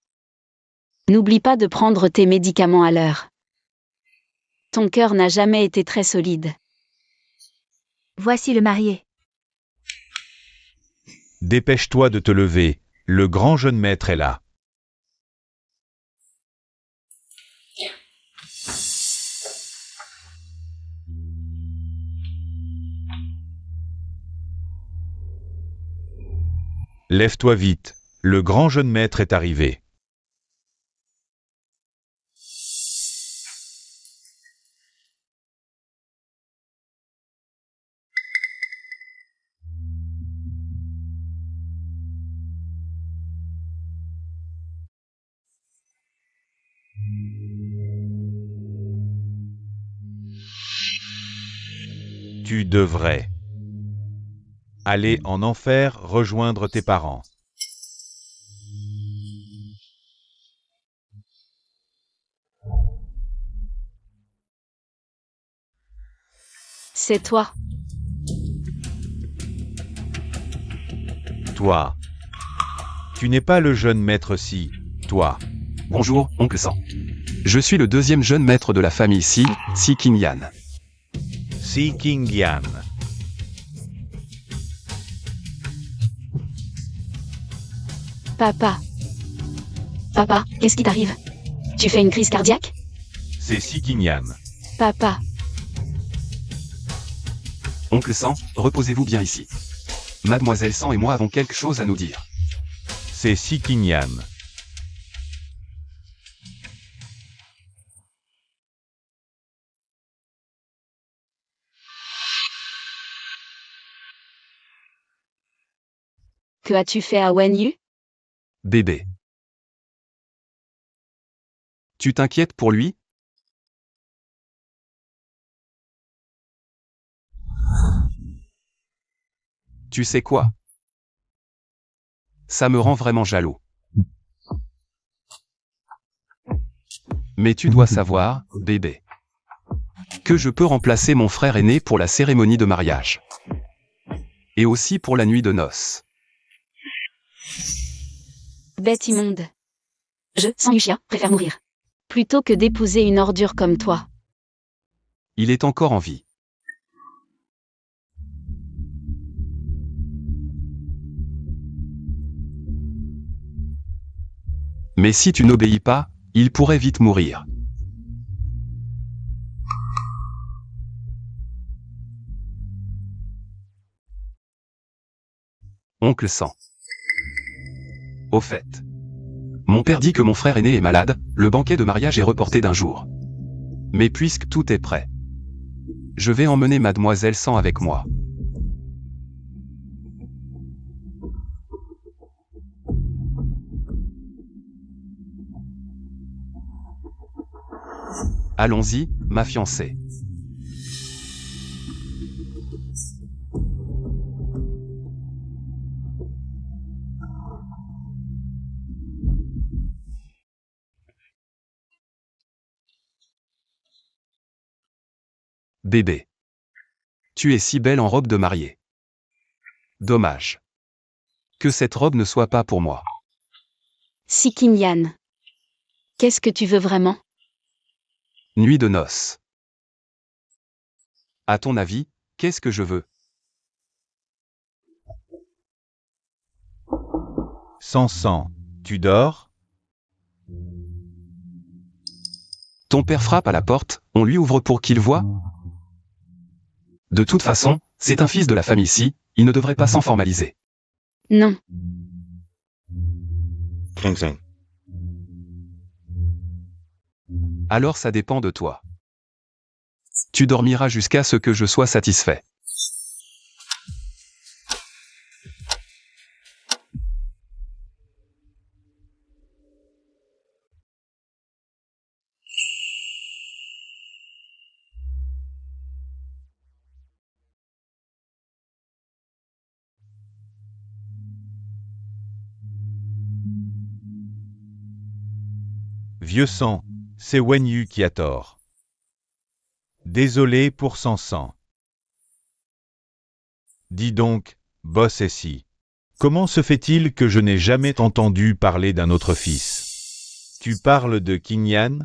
n'oublie pas de prendre tes médicaments à l'heure. Ton cœur n'a jamais été très solide. Voici le marié. Dépêche-toi de te lever, le grand jeune maître est là. Lève-toi vite, le grand jeune maître est arrivé. Tu devrais aller en enfer rejoindre tes parents. C'est toi. Toi. Tu n'es pas le jeune maître Si, toi. Bonjour, oncle Sang. Je suis le deuxième jeune maître de la famille Si Qingyan. Si Qingyan. Papa. Papa, qu'est-ce qui t'arrive? Tu fais une crise cardiaque? C'est Si Qingyan. Papa. Oncle Sang, reposez-vous bien ici. Mademoiselle Sang et moi avons quelque chose à nous dire. C'est Si Qingyan. Que as-tu fait à Wen Yu? Bébé. Tu t'inquiètes pour lui? Tu sais quoi? Ça me rend vraiment jaloux. Mais tu dois savoir, bébé, que je peux remplacer mon frère aîné pour la cérémonie de mariage. Et aussi pour la nuit de noces. Bête immonde. Je, sans Yuxia, préfère mourir. Plutôt que d'épouser une ordure comme toi. Il est encore en vie. Mais si tu n'obéis pas, il pourrait vite mourir. Oncle Sang. Au fait, mon père dit que mon frère aîné est malade, le banquet de mariage est reporté d'un jour. Mais puisque tout est prêt, je vais emmener Mademoiselle Sang avec moi. Allons-y, ma fiancée. Bébé. Tu es si belle en robe de mariée. Dommage. Que cette robe ne soit pas pour moi. Si Qingyan. Qu'est-ce que tu veux vraiment? Nuit de noces. À ton avis, qu'est-ce que je veux? Sang, tu dors? Ton père frappe à la porte, on lui ouvre pour qu'il voie? De toute façon, c'est un fils de la famille Si, il ne devrait pas s'en formaliser. Non. Alors ça dépend de toi. Tu dormiras jusqu'à ce que je sois satisfait. Vieux sang, c'est Wen Yu qui a tort. Désolé pour Sang. Dis donc, boss Si. Comment se fait-il que je n'ai jamais entendu parler d'un autre fils? Tu parles de Qingyan?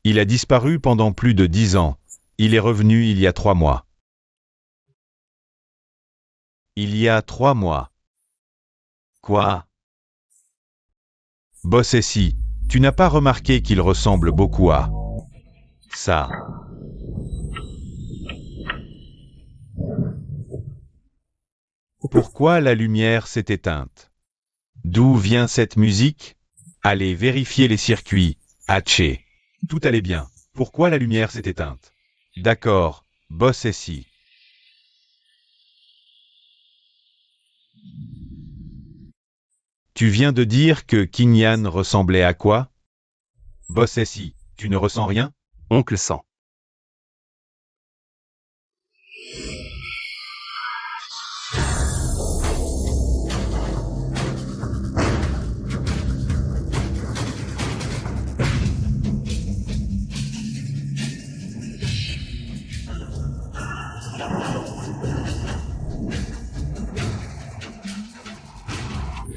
Il a disparu pendant plus de 10 ans. Il est revenu il y a 3 mois. Il y a 3 mois. Quoi? Bossessi, tu n'as pas remarqué qu'il ressemble beaucoup à ça? Pourquoi la lumière s'est éteinte? D'où vient cette musique? Allez vérifier les circuits. Haché. Tout allait bien. Pourquoi la lumière s'est éteinte? D'accord, Bossessi. Tu viens de dire que Kinyan ressemblait à quoi? Bossessi, tu ne ressens rien? Oncle Sang.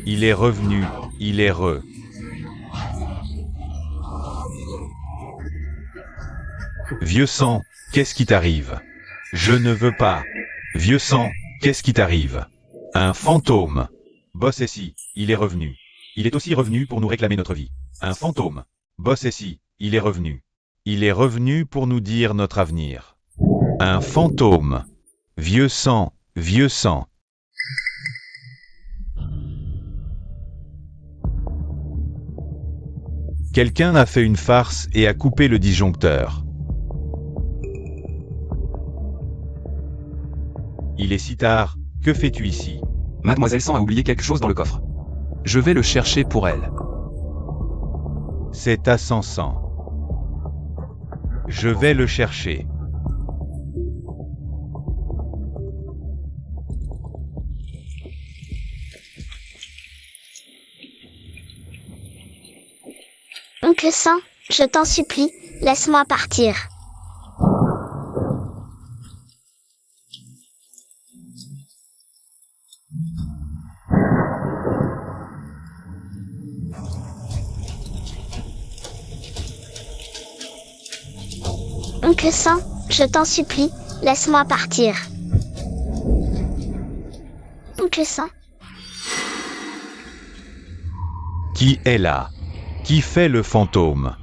Il est revenu, il est re. Vieux sang, qu'est-ce qui t'arrive? Je ne veux pas. Vieux sang, qu'est-ce qui t'arrive? Un fantôme. Bossessi, il est revenu. Il est aussi revenu pour nous réclamer notre vie. Un fantôme. Bossessi, il est revenu. Il est revenu pour nous dire notre avenir. Un fantôme. Vieux sang, vieux sang. Quelqu'un a fait une farce et a coupé le disjoncteur. Il est si tard, que fais-tu ici? Mademoiselle Sang a oublié quelque chose dans le coffre. Je vais le chercher pour elle. C'est à 100. Je vais le chercher. Oncle Sang, je t'en supplie, laisse-moi partir. Oncle Sang, je t'en supplie, laisse-moi partir. Oncle Sang. Qui est là? Qui fait le fantôme?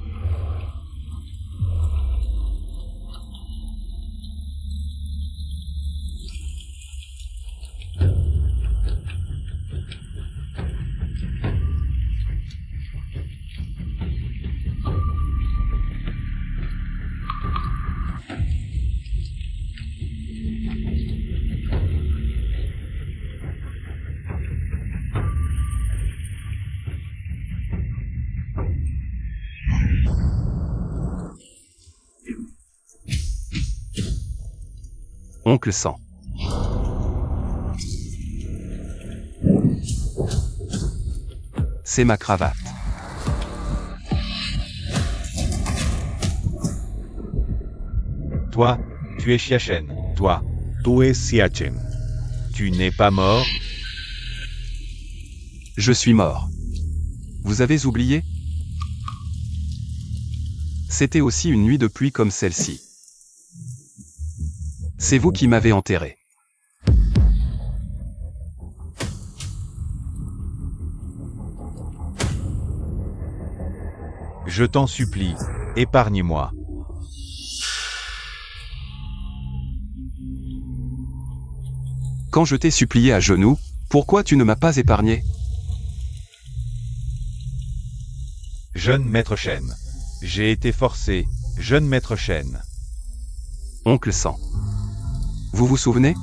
Oncle Sang. C'est ma cravate. Toi, tu es Chiachen. Toi, tu es Siachen. Tu n'es pas mort? Je suis mort. Vous avez oublié? C'était aussi une nuit de pluie comme celle-ci. C'est vous qui m'avez enterré. Je t'en supplie, épargne-moi. Quand je t'ai supplié à genoux, pourquoi tu ne m'as pas épargné? Jeune maître Chen. J'ai été forcé, jeune maître Chen. Oncle Sang. Vous vous souvenez?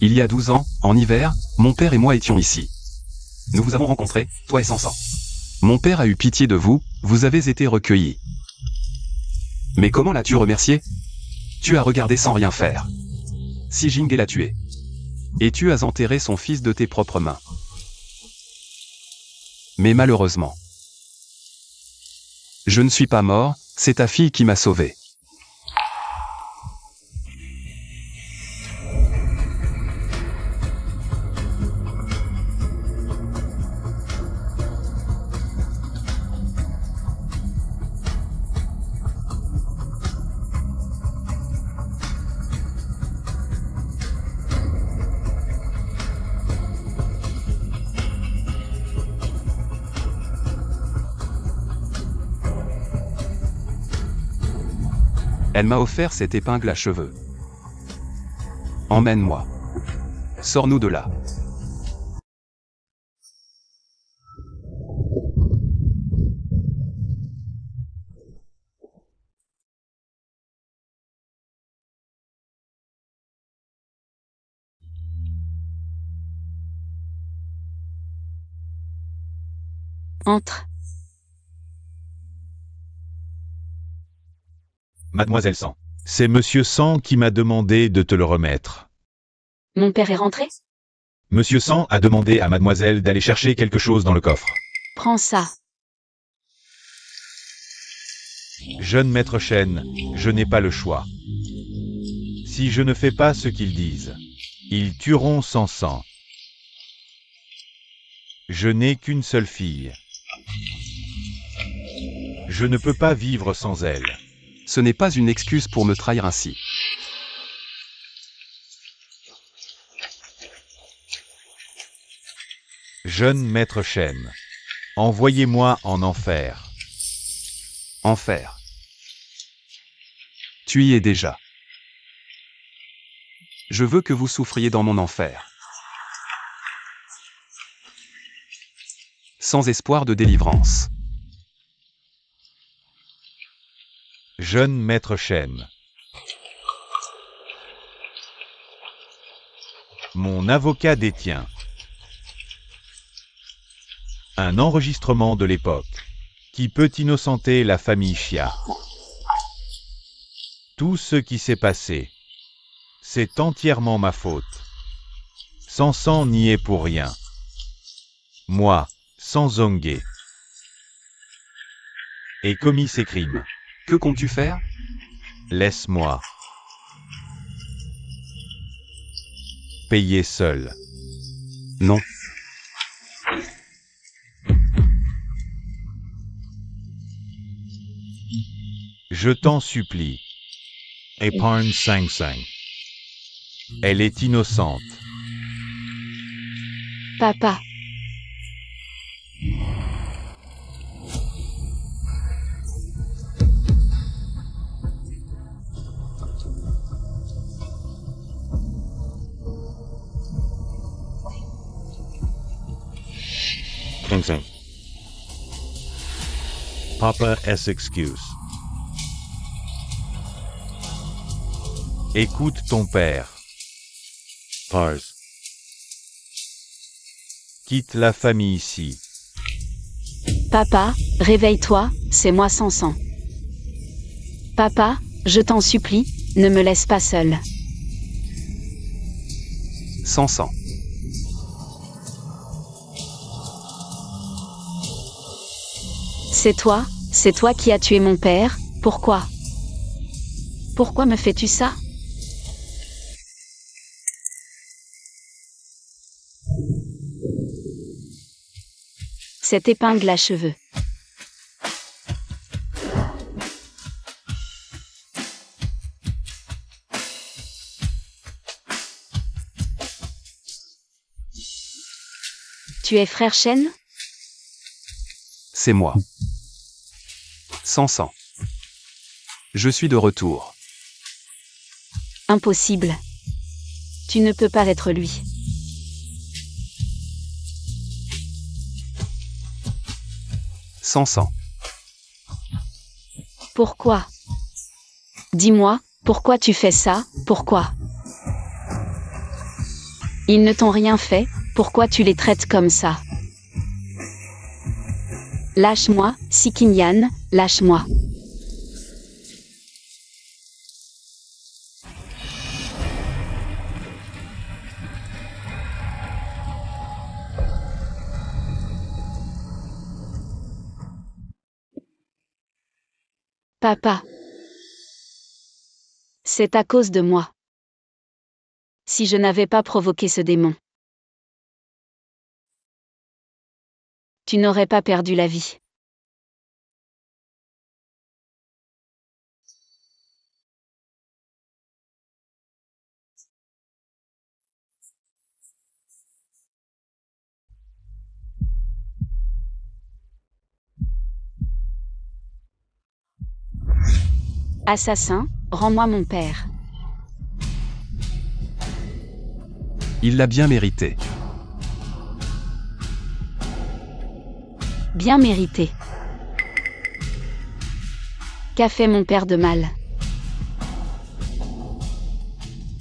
Il y a 12 ans, en hiver, mon père et moi étions ici. Nous vous avons rencontrés, toi et Sansan. Mon père a eu pitié de vous, vous avez été recueillis. Mais comment l'as-tu remercié? Tu as regardé sans rien faire. Si Jingé l'a tué. Et tu as enterré son fils de tes propres mains. Mais malheureusement, je ne suis pas mort, c'est ta fille qui m'a sauvé. Elle m'a offert cette épingle à cheveux. Emmène-moi. Sors-nous de là. Entre. Mademoiselle Sang. C'est Monsieur Sang qui m'a demandé de te le remettre. Mon père est rentré? Monsieur Sang a demandé à mademoiselle d'aller chercher quelque chose dans le coffre. Prends ça. Jeune maître Chen, je n'ai pas le choix. Si je ne fais pas ce qu'ils disent, ils tueront Sang Sang. Je n'ai qu'une seule fille. Je ne peux pas vivre sans elle. Ce n'est pas une excuse pour me trahir ainsi. Jeune maître Chen, envoyez-moi en enfer. Enfer. Tu y es déjà. Je veux que vous souffriez dans mon enfer. Sans espoir de délivrance. Jeune maître Chen. Mon avocat détient un enregistrement de l'époque qui peut innocenter la famille Xia. Tout ce qui s'est passé, c'est entièrement ma faute. Sang Sang n'y est pour rien. Moi, Sang Zonghe, ai commis ces crimes. Que comptes-tu faire? Laisse-moi payer seul. Non. Je t'en supplie. Épargne Sang Sang. Elle est innocente. Papa. Sang Sang. Papa S. excuse. Écoute ton père. Pause. Quitte la famille ici. Papa, réveille-toi, c'est moi Sang Sang. Papa, je t'en supplie, ne me laisse pas seul. Sang Sang. C'est toi qui as tué mon père, pourquoi? Pourquoi me fais-tu ça? Cette épingle à cheveux. Tu es frère Chen? C'est moi. Sang Sang. Je suis de retour. Impossible. Tu ne peux pas être lui. Sang Sang. Pourquoi? Dis-moi, pourquoi tu fais ça, pourquoi? Ils ne t'ont rien fait, pourquoi tu les traites comme ça? Lâche-moi, Sikinyan, lâche-moi. Papa. C'est à cause de moi. Si je n'avais pas provoqué ce démon, tu n'aurais pas perdu la vie. Assassin, rends-moi mon père. Il l'a bien mérité. Bien mérité. Qu'a fait mon père de mal?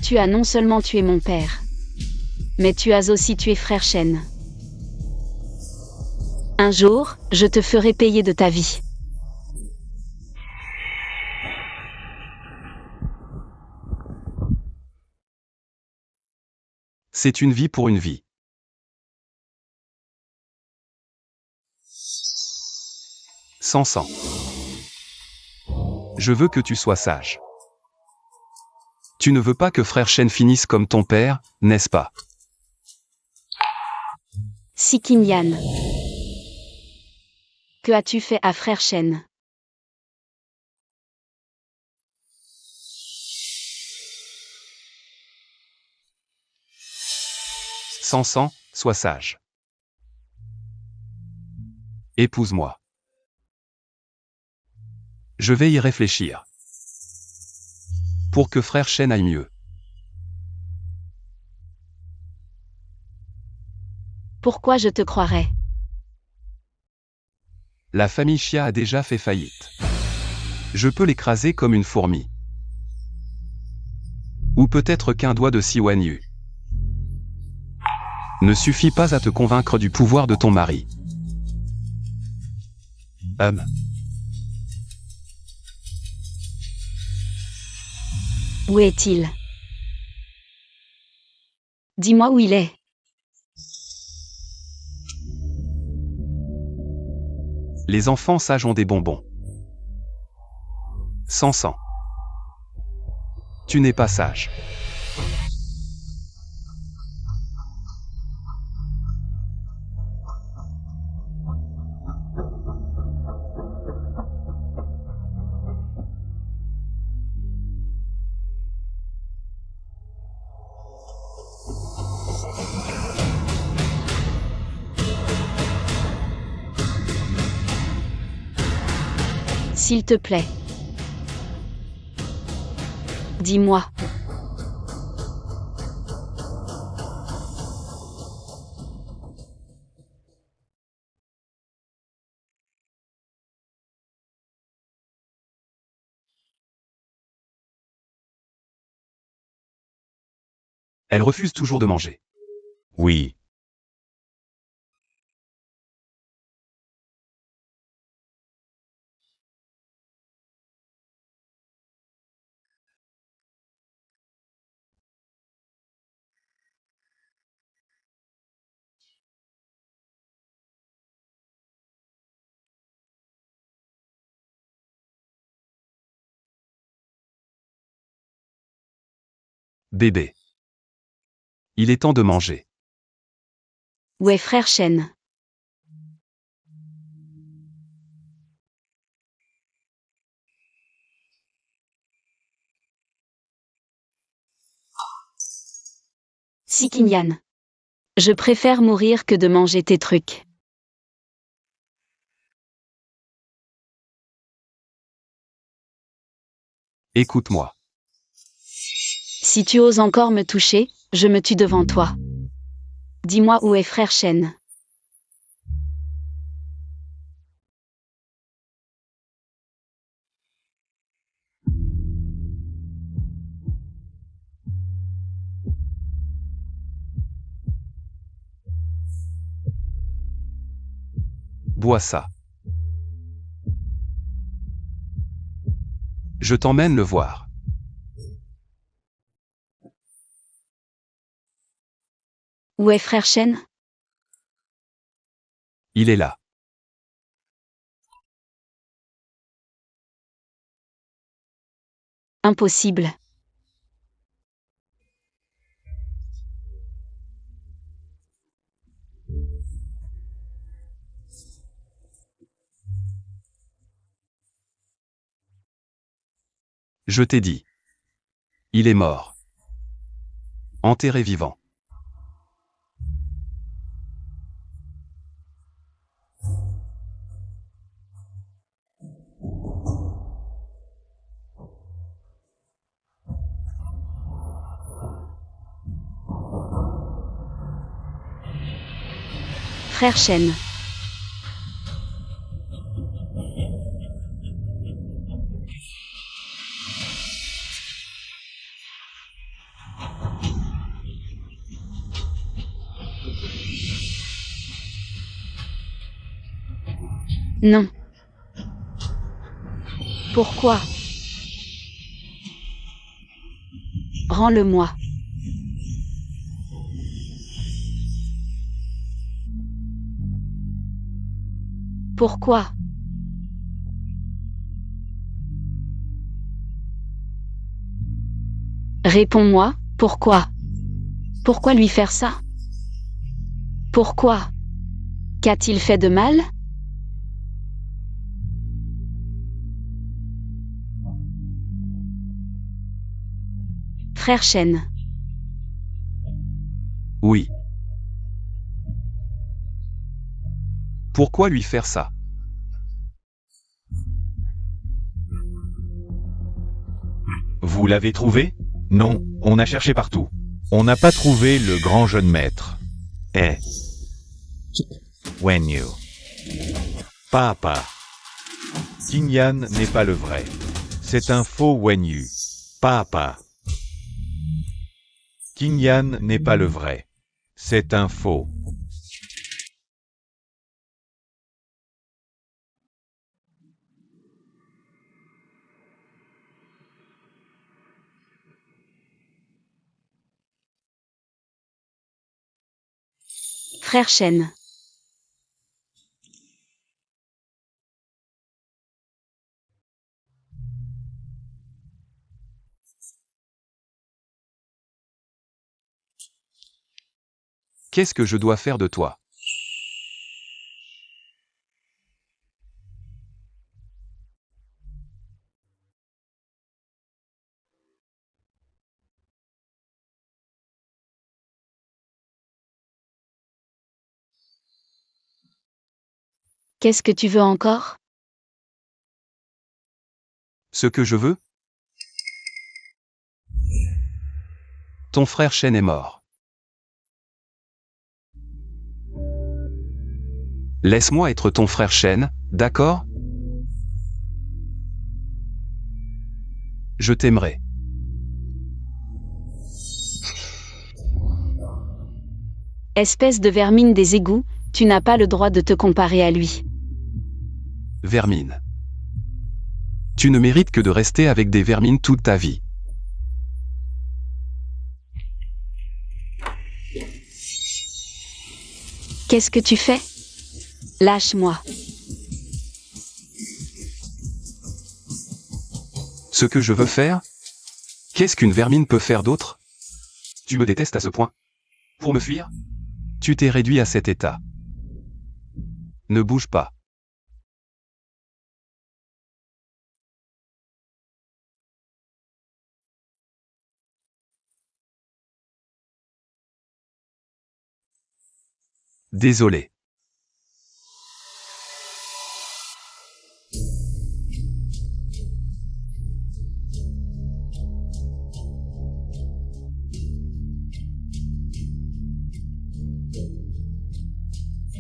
Tu as non seulement tué mon père, mais tu as aussi tué frère Shen. Un jour, je te ferai payer de ta vie. C'est une vie pour une vie. Sansan. Je veux que tu sois sage. Tu ne veux pas que frère Shen finisse comme ton père, n'est-ce pas? Sikinyan. Que as-tu fait à frère Shen? Sansan, sois sage. Épouse-moi. Je vais y réfléchir. Pour que frère Shen aille mieux. Pourquoi je te croirais? La famille Xia a déjà fait faillite. Je peux l'écraser comme une fourmi. Ou peut-être qu'un doigt de Siwan Yu ne suffit pas à te convaincre du pouvoir de ton mari. Où est-il? Dis-moi où il est. Les enfants sages ont des bonbons. Sansan. Tu n'es pas sage. S'il te plaît. Dis-moi. Elle refuse toujours de manger. Oui. Bébé. Il est temps de manger. Où est frère Shen? Sikinyan. Je préfère mourir que de manger tes trucs. Écoute-moi. Si tu oses encore me toucher, je me tue devant toi. Dis-moi où est frère Shen. Bois ça. Je t'emmène le voir. Où est frère Shen? Il est là. Impossible. Je t'ai dit. Il est mort. Enterré vivant. Frère Shen. Non. Pourquoi? Rends-le-moi. Pourquoi? Réponds-moi, pourquoi? Pourquoi lui faire ça? Pourquoi? Qu'a-t-il fait de mal? Frère Shen. Oui. Pourquoi lui faire ça? Vous l'avez trouvé? Non, on a cherché partout. On n'a pas trouvé le grand jeune maître. Eh. Wenyu. Papa. Qingyan n'est pas le vrai. C'est un faux Wenyu. Papa. Qingyan n'est pas le vrai. C'est un faux. Frère Shen. Qu'est-ce que je dois faire de toi? Qu'est-ce que tu veux encore? Ce que je veux? Ton frère Shen est mort. Laisse-moi être ton frère Shen, d'accord? Je t'aimerai. Espèce de vermine des égouts, tu n'as pas le droit de te comparer à lui. Vermine. Tu ne mérites que de rester avec des vermines toute ta vie. Qu'est-ce que tu fais? Lâche-moi. Ce que je veux faire? Qu'est-ce qu'une vermine peut faire d'autre? Tu me détestes à ce point? Pour me fuir? Tu t'es réduit à cet état. Ne bouge pas. Désolé.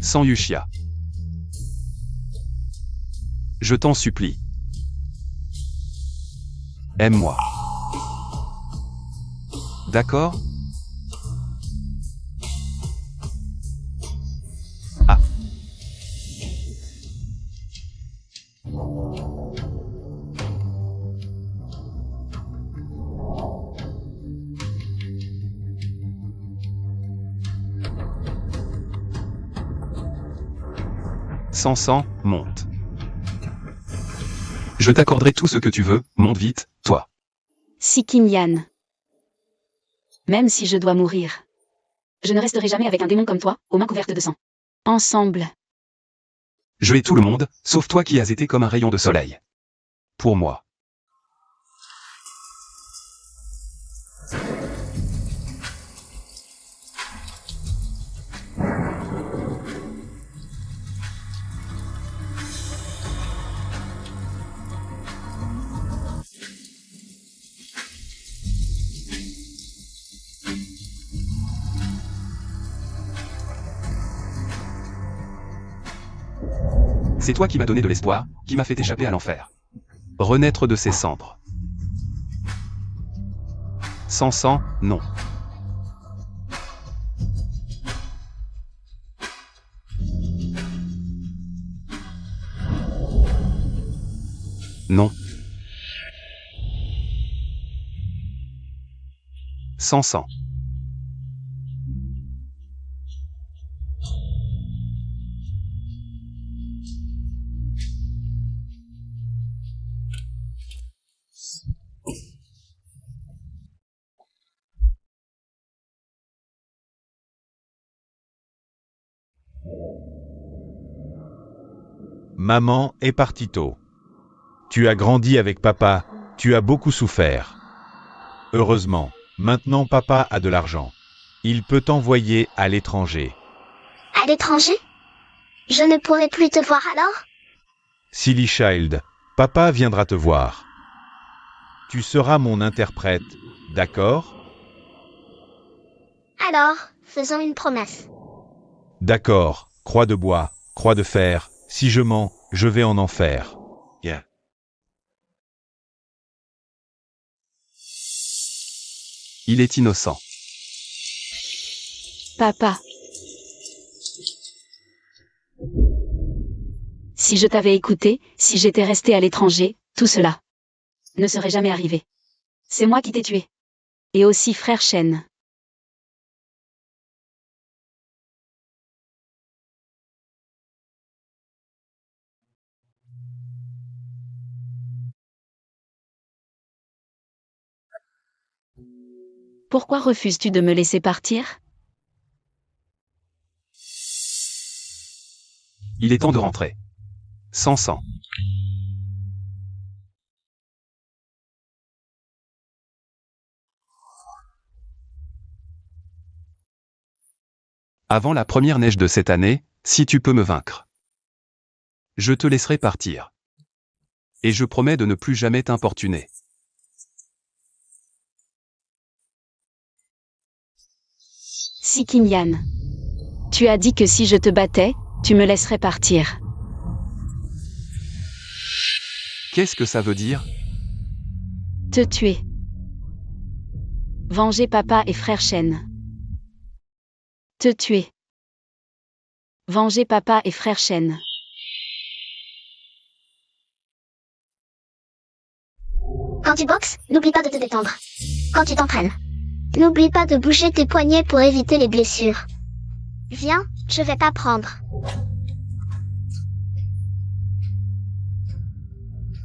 Sans Yuxia. Je t'en supplie. Aime-moi. D'accord? Ah. Sans sang, monte. Je t'accorderai tout ce que tu veux, monte vite, toi. Si Qingyan. Même si je dois mourir. Je ne resterai jamais avec un démon comme toi, aux mains couvertes de sang. Ensemble. Je hais tout le monde, sauf toi qui as été comme un rayon de soleil. Pour moi. C'est toi qui m'as donné de l'espoir, qui m'a fait échapper à l'enfer. Renaître de ses cendres. Sans sang, non. Non. Sans sang. Maman est partie tôt. Tu as grandi avec papa, tu as beaucoup souffert. Heureusement, maintenant papa a de l'argent. Il peut t'envoyer à l'étranger. À l'étranger? Je ne pourrai plus te voir alors? Silly Child, papa viendra te voir. Tu seras mon interprète, d'accord? Alors, faisons une promesse. D'accord, croix de bois, croix de fer, si je mens, je vais en enfer. Yeah. Il est innocent. Papa. Si je t'avais écouté, si j'étais resté à l'étranger, tout cela ne serait jamais arrivé. C'est moi qui t'ai tué. Et aussi frère Shen. Pourquoi refuses-tu de me laisser partir? Il est temps de rentrer. Sans sang. Avant la première neige de cette année, si tu peux me vaincre, je te laisserai partir. Et je promets de ne plus jamais t'importuner. Si Kinyan. Tu as dit que si je te battais, tu me laisserais partir. Qu'est-ce que ça veut dire? Te tuer. Venger papa et frère Shen. Te tuer. Venger papa et frère Shen. Quand tu boxes, n'oublie pas de te détendre. Quand tu t'entraînes, n'oublie pas de bouger tes poignets pour éviter les blessures. Viens, je vais t'apprendre.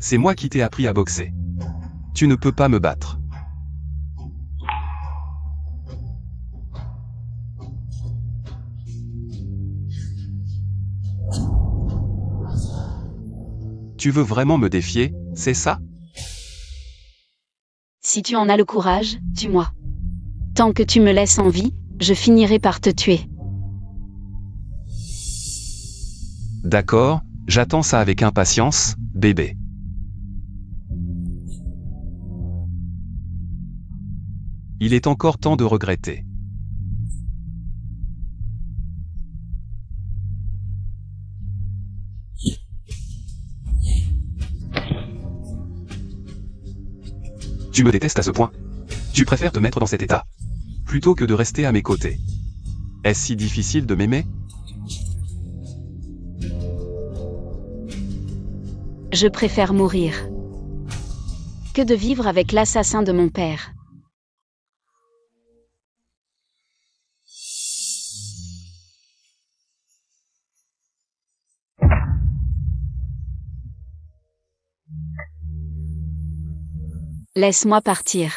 C'est moi qui t'ai appris à boxer. Tu ne peux pas me battre. Tu veux vraiment me défier, c'est ça? Si tu en as le courage, tue-moi. Tant que tu me laisses en vie, je finirai par te tuer. D'accord, j'attends ça avec impatience, bébé. Il est encore temps de regretter. Tu me détestes à ce point. Tu préfères te mettre dans cet état, plutôt que de rester à mes côtés. Est-ce si difficile de m'aimer? Je préfère mourir que de vivre avec l'assassin de mon père. Laisse-moi partir.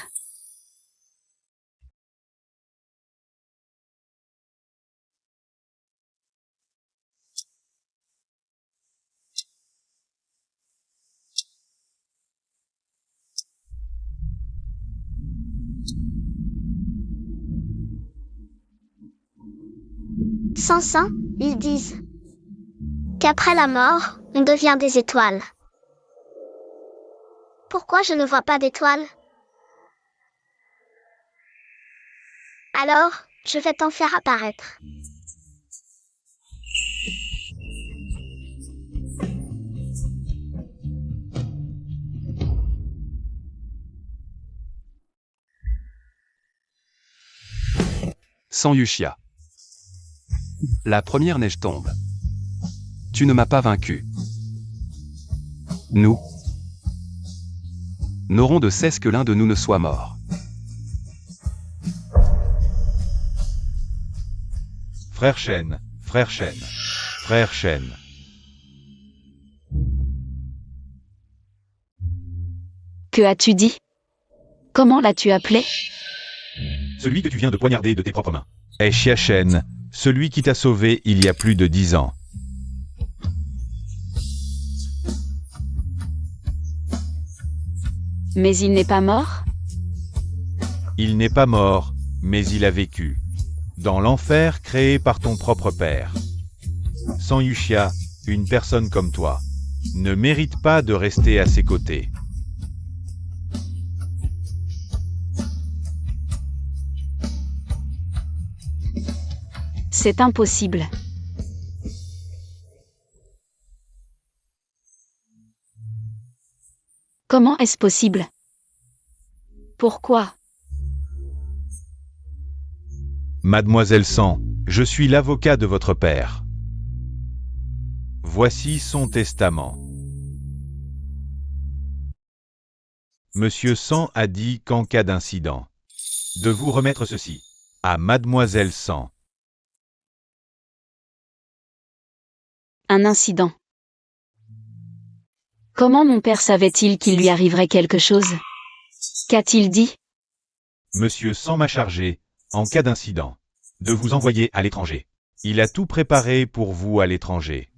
Sans sang, ils disent qu'après la mort, on devient des étoiles. Pourquoi je ne vois pas d'étoiles? Alors, je vais t'en faire apparaître. Sans Yushia. La première neige tombe. Tu ne m'as pas vaincu. Nous n'aurons de cesse que l'un de nous ne soit mort. Frère Shen, frère Shen, frère Shen. Que as-tu dit? Comment l'as-tu appelé? Celui que tu viens de poignarder de tes propres mains. Est Xia Shen, celui qui t'a sauvé il y a plus de 10 ans. Mais il n'est pas mort? Il n'est pas mort, mais il a vécu. Dans l'enfer créé par ton propre père. Sans Yushia, une personne comme toi ne mérite pas de rester à ses côtés. C'est impossible. Comment est-ce possible? Pourquoi? Mademoiselle San, je suis l'avocat de votre père. Voici son testament. Monsieur San a dit qu'en cas d'incident, de vous remettre ceci à Mademoiselle San. Un incident. Comment mon père savait-il qu'il lui arriverait quelque chose? Qu'a-t-il dit? Monsieur San m'a chargé, en cas d'incident, de vous envoyer à l'étranger. Il a tout préparé pour vous à l'étranger.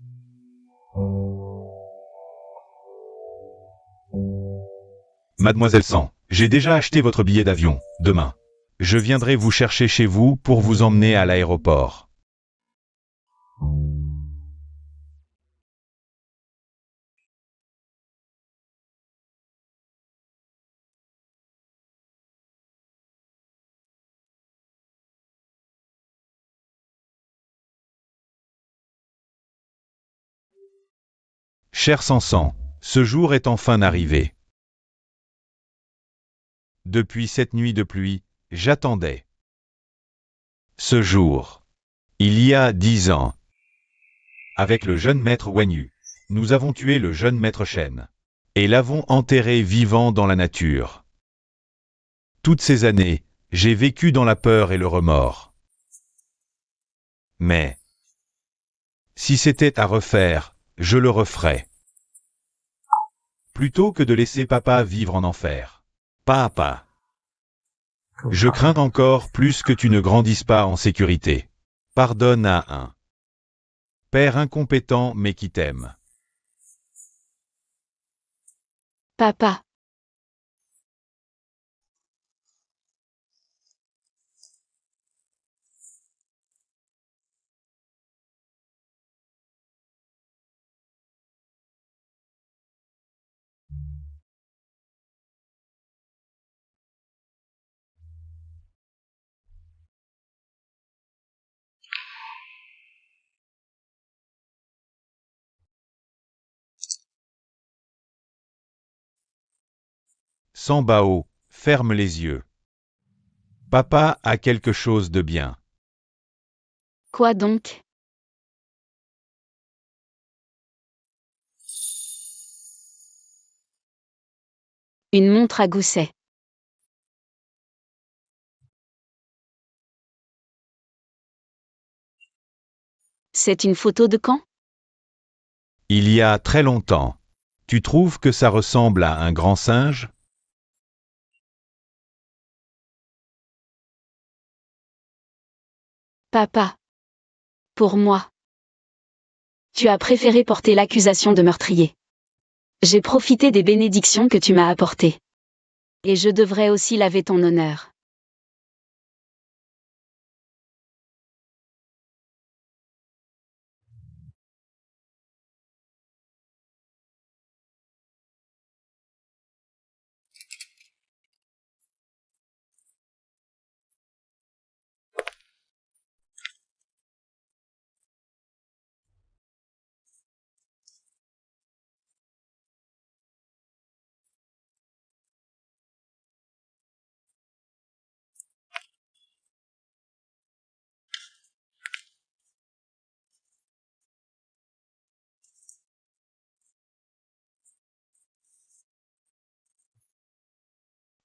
Mademoiselle San, j'ai déjà acheté votre billet d'avion, demain. Je viendrai vous chercher chez vous pour vous emmener à l'aéroport. Cher Sansan, ce jour est enfin arrivé. Depuis cette nuit de pluie, j'attendais ce jour. Il y a 10 ans, avec le jeune maître Wanyu, nous avons tué le jeune maître Shen et l'avons enterré vivant dans la nature. Toutes ces années, j'ai vécu dans la peur et le remords. Mais, si c'était à refaire, je le referais. Plutôt que de laisser papa vivre en enfer. Papa. Je crains encore plus que tu ne grandisses pas en sécurité. Pardonne à un père incompétent mais qui t'aime. Papa. Sambao, ferme les yeux. Papa a quelque chose de bien. Quoi donc? Une montre à gousset. C'est une photo de quand? Il y a très longtemps. Tu trouves que ça ressemble à un grand singe? Papa. Pour moi. Tu as préféré porter l'accusation de meurtrier. J'ai profité des bénédictions que tu m'as apportées. Et je devrais aussi laver ton honneur.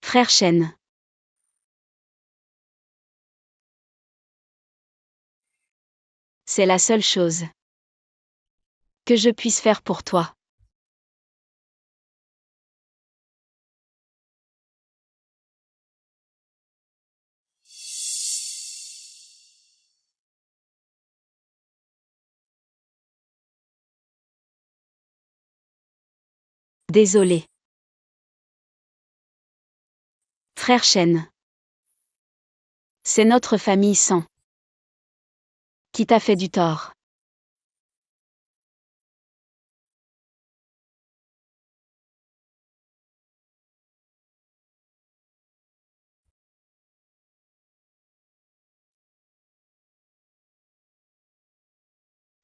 Frère Chen. C'est la seule chose que je puisse faire pour toi. Désolé. Frère Chen. C'est notre famille sang qui t'a fait du tort.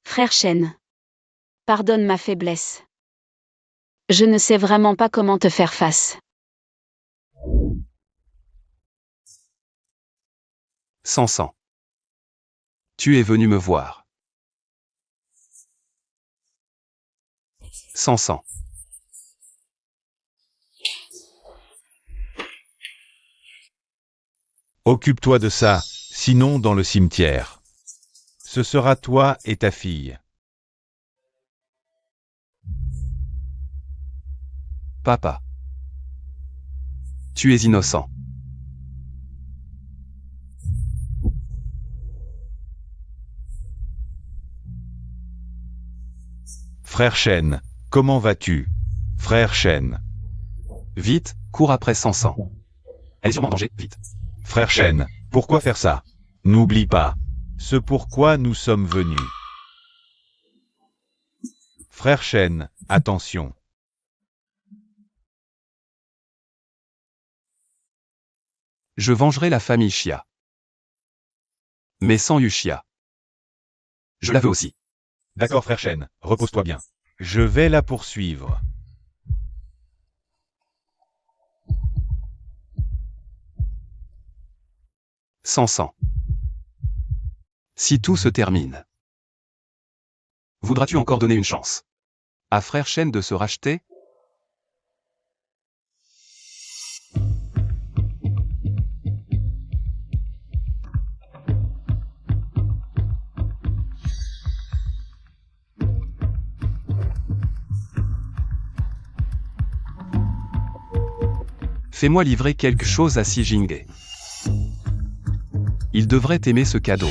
Frère Chen. Pardonne ma faiblesse. Je ne sais vraiment pas comment te faire face. Sansan. Tu es venu me voir. Sansan. Occupe-toi de ça, sinon dans le cimetière. Ce sera toi et ta fille. Papa. Tu es innocent. Frère Chen, comment vas-tu? Frère Chen. Vite, cours après Sansan. Elle est sûrement en danger, vite. Frère Chen, pourquoi faire ça? N'oublie pas ce pourquoi nous sommes venus. Frère Chen, attention. Je vengerai la famille Xia. Mais sans Yuxia. Je la veux aussi. D'accord frère Chen, repose-toi bien. Je vais la poursuivre. Sansan. Si tout se termine, voudras-tu encore donner une chance à Frère Chen de se racheter? Fais-moi livrer quelque chose à Xi Jinge. Il devrait aimer ce cadeau.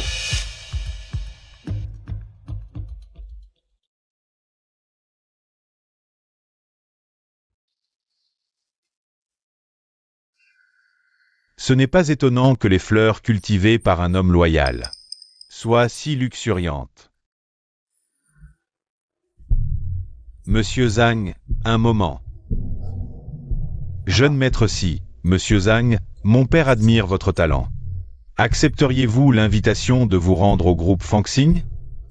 Ce n'est pas étonnant que les fleurs cultivées par un homme loyal soient si luxuriantes. Monsieur Zhang, un moment. Jeune maître Si, Monsieur Zhang, mon père admire votre talent. Accepteriez-vous l'invitation de vous rendre au groupe Fangxing?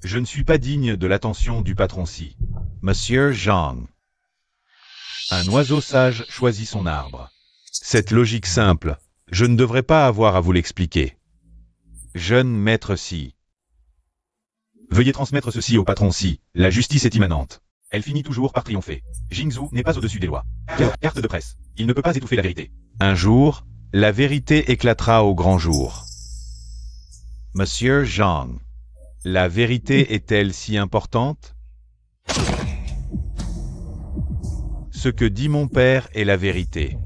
Je ne suis pas digne de l'attention du patron Si. Monsieur Zhang. Un oiseau sage choisit son arbre. Cette logique simple, je ne devrais pas avoir à vous l'expliquer. Jeune maître Si. Veuillez transmettre ceci au patron Si, la justice est immanente. Elle finit toujours par triompher. Jingzhou n'est pas au-dessus des lois. Carte de presse. Il ne peut pas étouffer la vérité. Un jour, la vérité éclatera au grand jour. Monsieur Zhang, la vérité est-elle si importante? Ce que dit mon père est la vérité.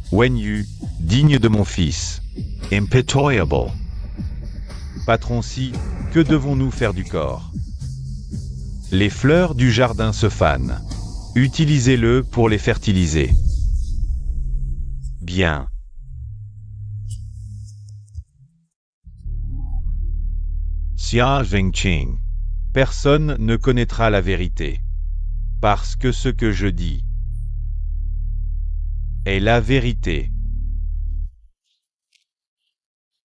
Wen Yu, digne de mon fils. Impitoyable. Patron Si, que devons-nous faire du corps? Les fleurs du jardin se fanent. Utilisez-le pour les fertiliser. Bien. Xia Zhengqing. Personne ne connaîtra la vérité. Parce que ce que je dis est la vérité.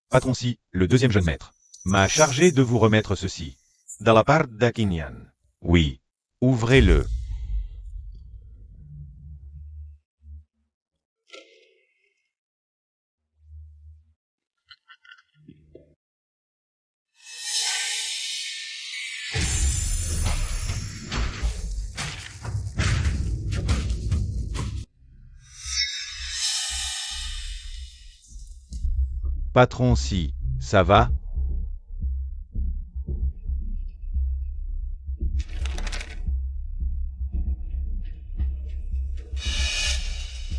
Patron Si, le deuxième jeune maître, m'a chargé de vous remettre ceci. De la part d'Aqinian. Oui. Ouvrez-le. Patron Si, ça va?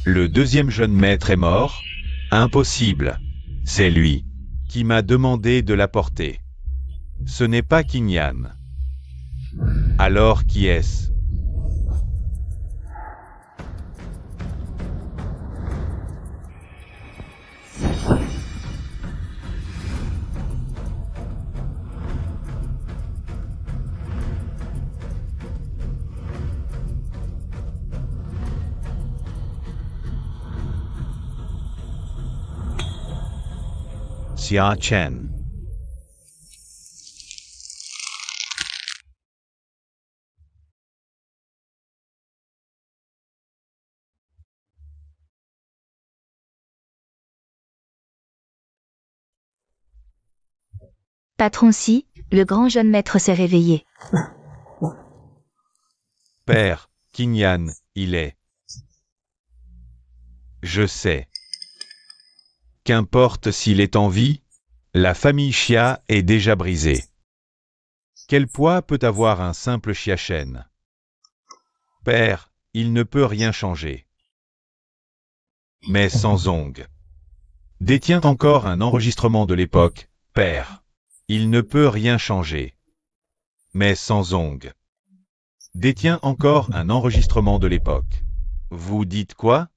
Le deuxième jeune maître est mort? Impossible. C'est lui qui m'a demandé de l'apporter. Ce n'est pas Kinyan. Alors qui est-ce? Xia Chen. Patron Si, le grand jeune maître s'est réveillé. Père, Kinyan, il est. Je sais. Qu'importe s'il est en vie, la famille Xia est déjà brisée. Quel poids peut avoir un simple Xiachen? Père, il ne peut rien changer. Mais Sanzong détient encore un enregistrement de l'époque. Père, il ne peut rien changer. Mais Sanzong détient encore un enregistrement de l'époque. Vous dites quoi?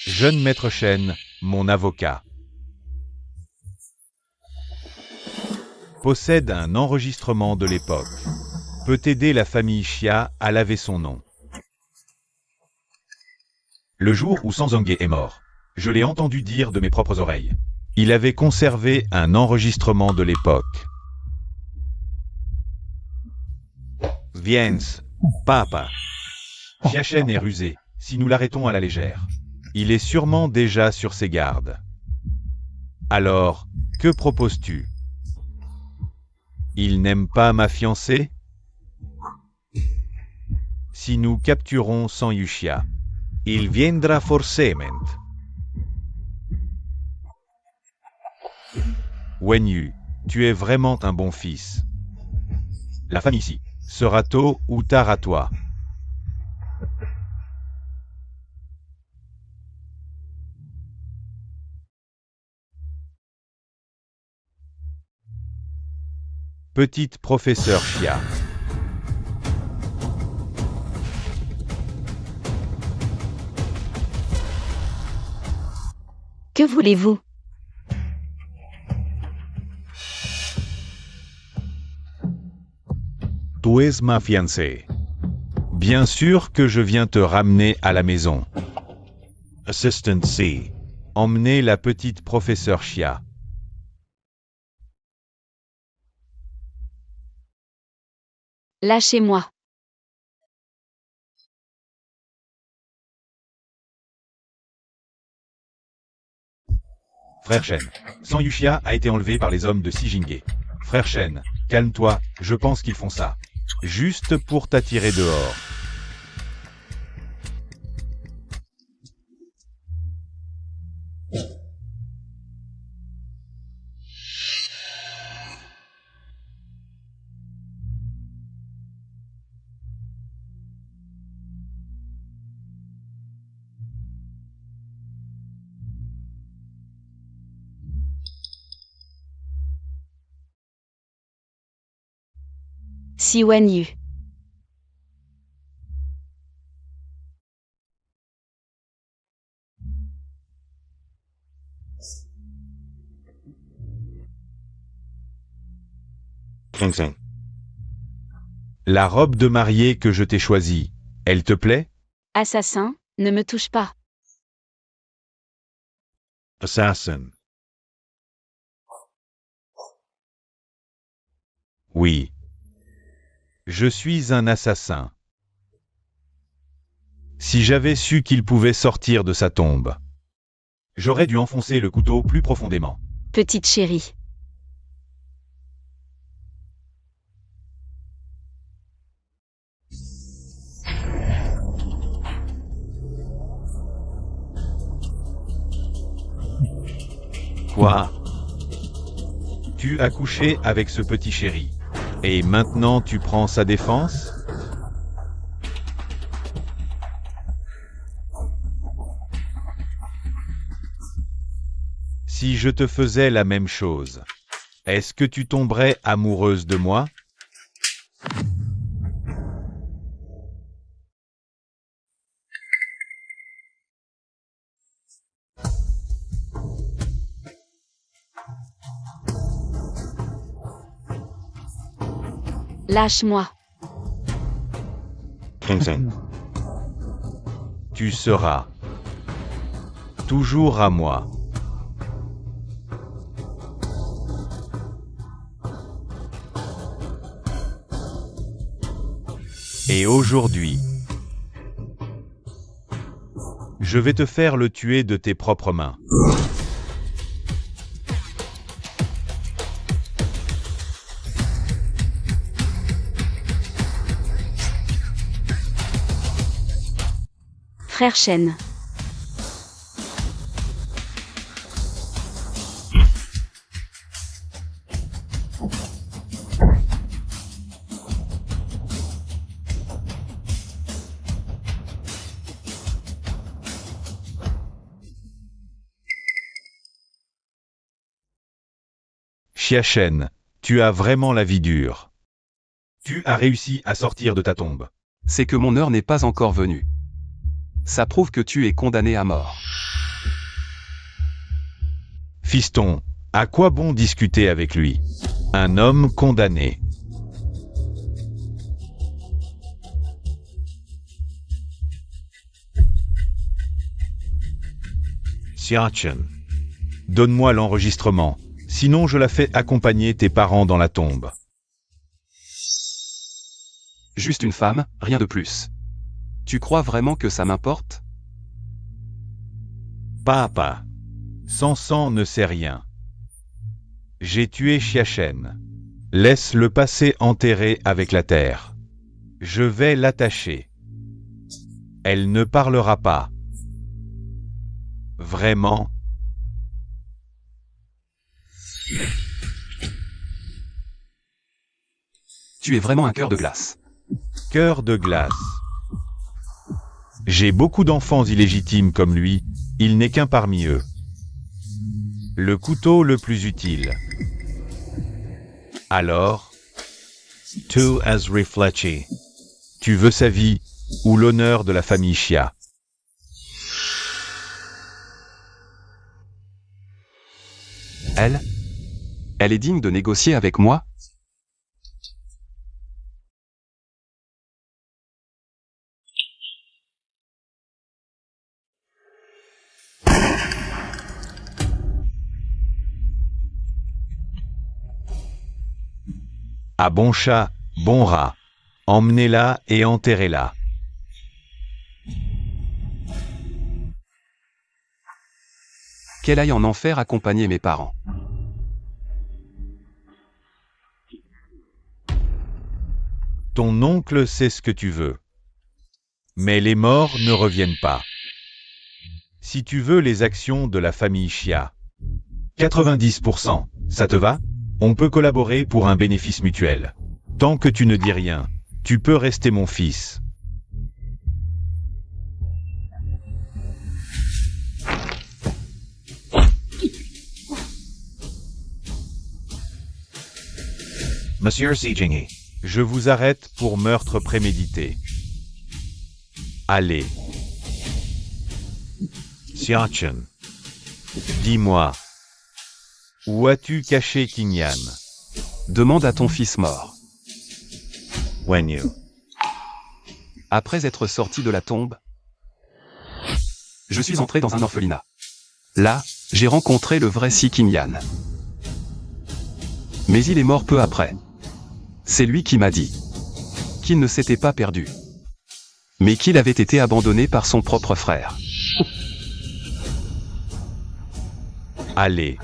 Jeune maître Chen, mon avocat, possède un enregistrement de l'époque. Peut aider la famille Xia à laver son nom. Le jour où Sanzong est mort, je l'ai entendu dire de mes propres oreilles. Il avait conservé un enregistrement de l'époque. Viens, papa. Xiachen est rusé, si nous l'arrêtons à la légère. Il est sûrement déjà sur ses gardes. Alors, que proposes-tu? Il n'aime pas ma fiancée? Si nous capturons San Yuxia, il viendra forcément. Wenyu, tu es vraiment un bon fils. La famille ici sera tôt ou tard à toi. Petite professeure Xia. Que voulez-vous? Tu es ma fiancée. Bien sûr que je viens te ramener à la maison. Assistant C. Emmenez la petite professeure Xia. Lâchez-moi. Frère Shen, San Yuxia a été enlevé par les hommes de Xi Jinghe. Frère Shen, calme-toi, je pense qu'ils font ça. Juste pour t'attirer dehors. Si Wenyu. La robe de mariée que je t'ai choisie, elle te plaît? Assassin, ne me touche pas. Assassin. Oui. Je suis un assassin. Si j'avais su qu'il pouvait sortir de sa tombe, j'aurais dû enfoncer le couteau plus profondément. Petite chérie. Quoi? Tu as couché avec ce petit chéri. Et maintenant tu prends sa défense? Si je te faisais la même chose, est-ce que tu tomberais amoureuse de moi? Lâche-moi. Tu seras toujours à moi. Et aujourd'hui, je vais te faire le tuer de tes propres mains. Frère Shen. Xiachen, tu as vraiment la vie dure. Tu as réussi à sortir de ta tombe. C'est que mon heure n'est pas encore venue. Ça prouve que tu es condamné à mort. Fiston, à quoi bon discuter avec lui? Un homme condamné. Xiachen, donne-moi l'enregistrement, sinon je la fais accompagner tes parents dans la tombe. Juste une femme, rien de plus. Tu crois vraiment que ça m'importe? Papa. Sans sang ne sait rien. J'ai tué Xiachen. Laisse-le passer enterré avec la terre. Je vais l'attacher. Elle ne parlera pas. Vraiment? Tu es vraiment un cœur de glace. Cœur de glace. J'ai beaucoup d'enfants illégitimes comme lui, il n'est qu'un parmi eux. Le couteau le plus utile. Alors, tu as réfléchi. Tu veux sa vie, ou l'honneur de la famille Xia. Elle est digne de négocier avec moi? À bon chat, bon rat. Emmenez-la et enterrez-la. Qu'elle aille en enfer accompagner mes parents. Ton oncle sait ce que tu veux. Mais les morts ne reviennent pas. Si tu veux les actions de la famille Xia, 90%, ça te va? On peut collaborer pour un bénéfice mutuel. Tant que tu ne dis rien, tu peux rester mon fils. Monsieur Sijingi. Je vous arrête pour meurtre prémédité. Allez. Xiachen. Dis-moi. Où as-tu caché Qingyan? Demande à ton fils mort. Wenyu. Après être sorti de la tombe, je suis entré dans un orphelinat. Là, j'ai rencontré le vrai Si Qingyan. Mais il est mort peu après. C'est lui qui m'a dit qu'il ne s'était pas perdu, mais qu'il avait été abandonné par son propre frère. Allez.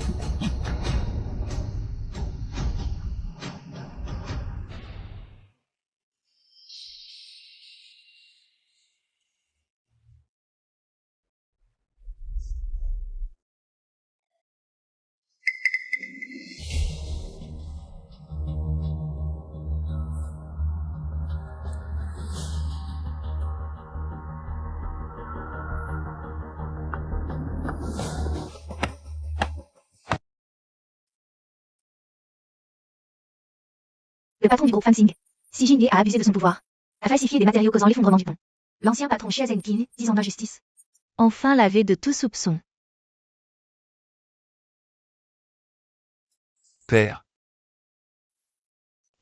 Le patron du groupe Fansing, Si Jinghe a abusé de son pouvoir, a falsifié des matériaux causant l'effondrement du pont. L'ancien patron Xia Zhenqin, 10 ans d'injustice. Enfin lavé de tout soupçon. Père.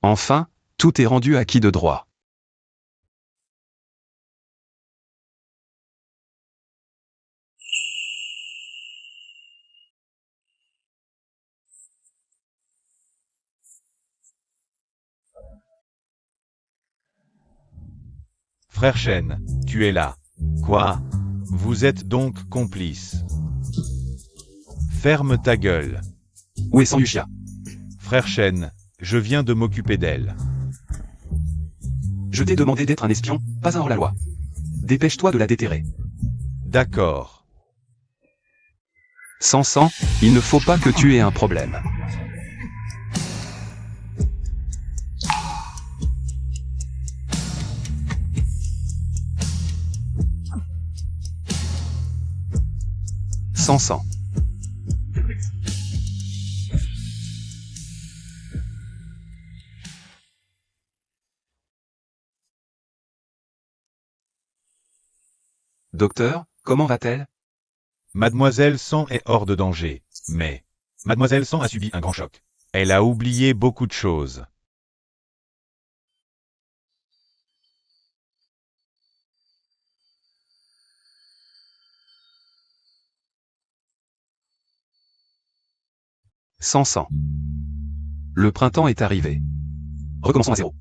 Enfin, tout est rendu acquis de droit. Frère Shen, tu es là. Quoi? Vous êtes donc complice. Ferme ta gueule. Où est San Yuxia? Frère Shen, je viens de m'occuper d'elle. Je t'ai demandé d'être un espion, pas un hors-la-loi. Dépêche-toi de la déterrer. D'accord. Sans sang, il ne faut pas que tu aies un problème. Sans sang. Docteur, comment va-t-elle? Mademoiselle San est hors de danger, mais Mademoiselle San a subi un grand choc. Elle a oublié beaucoup de choses. Sans sang. Le printemps est arrivé. Recommençons à zéro.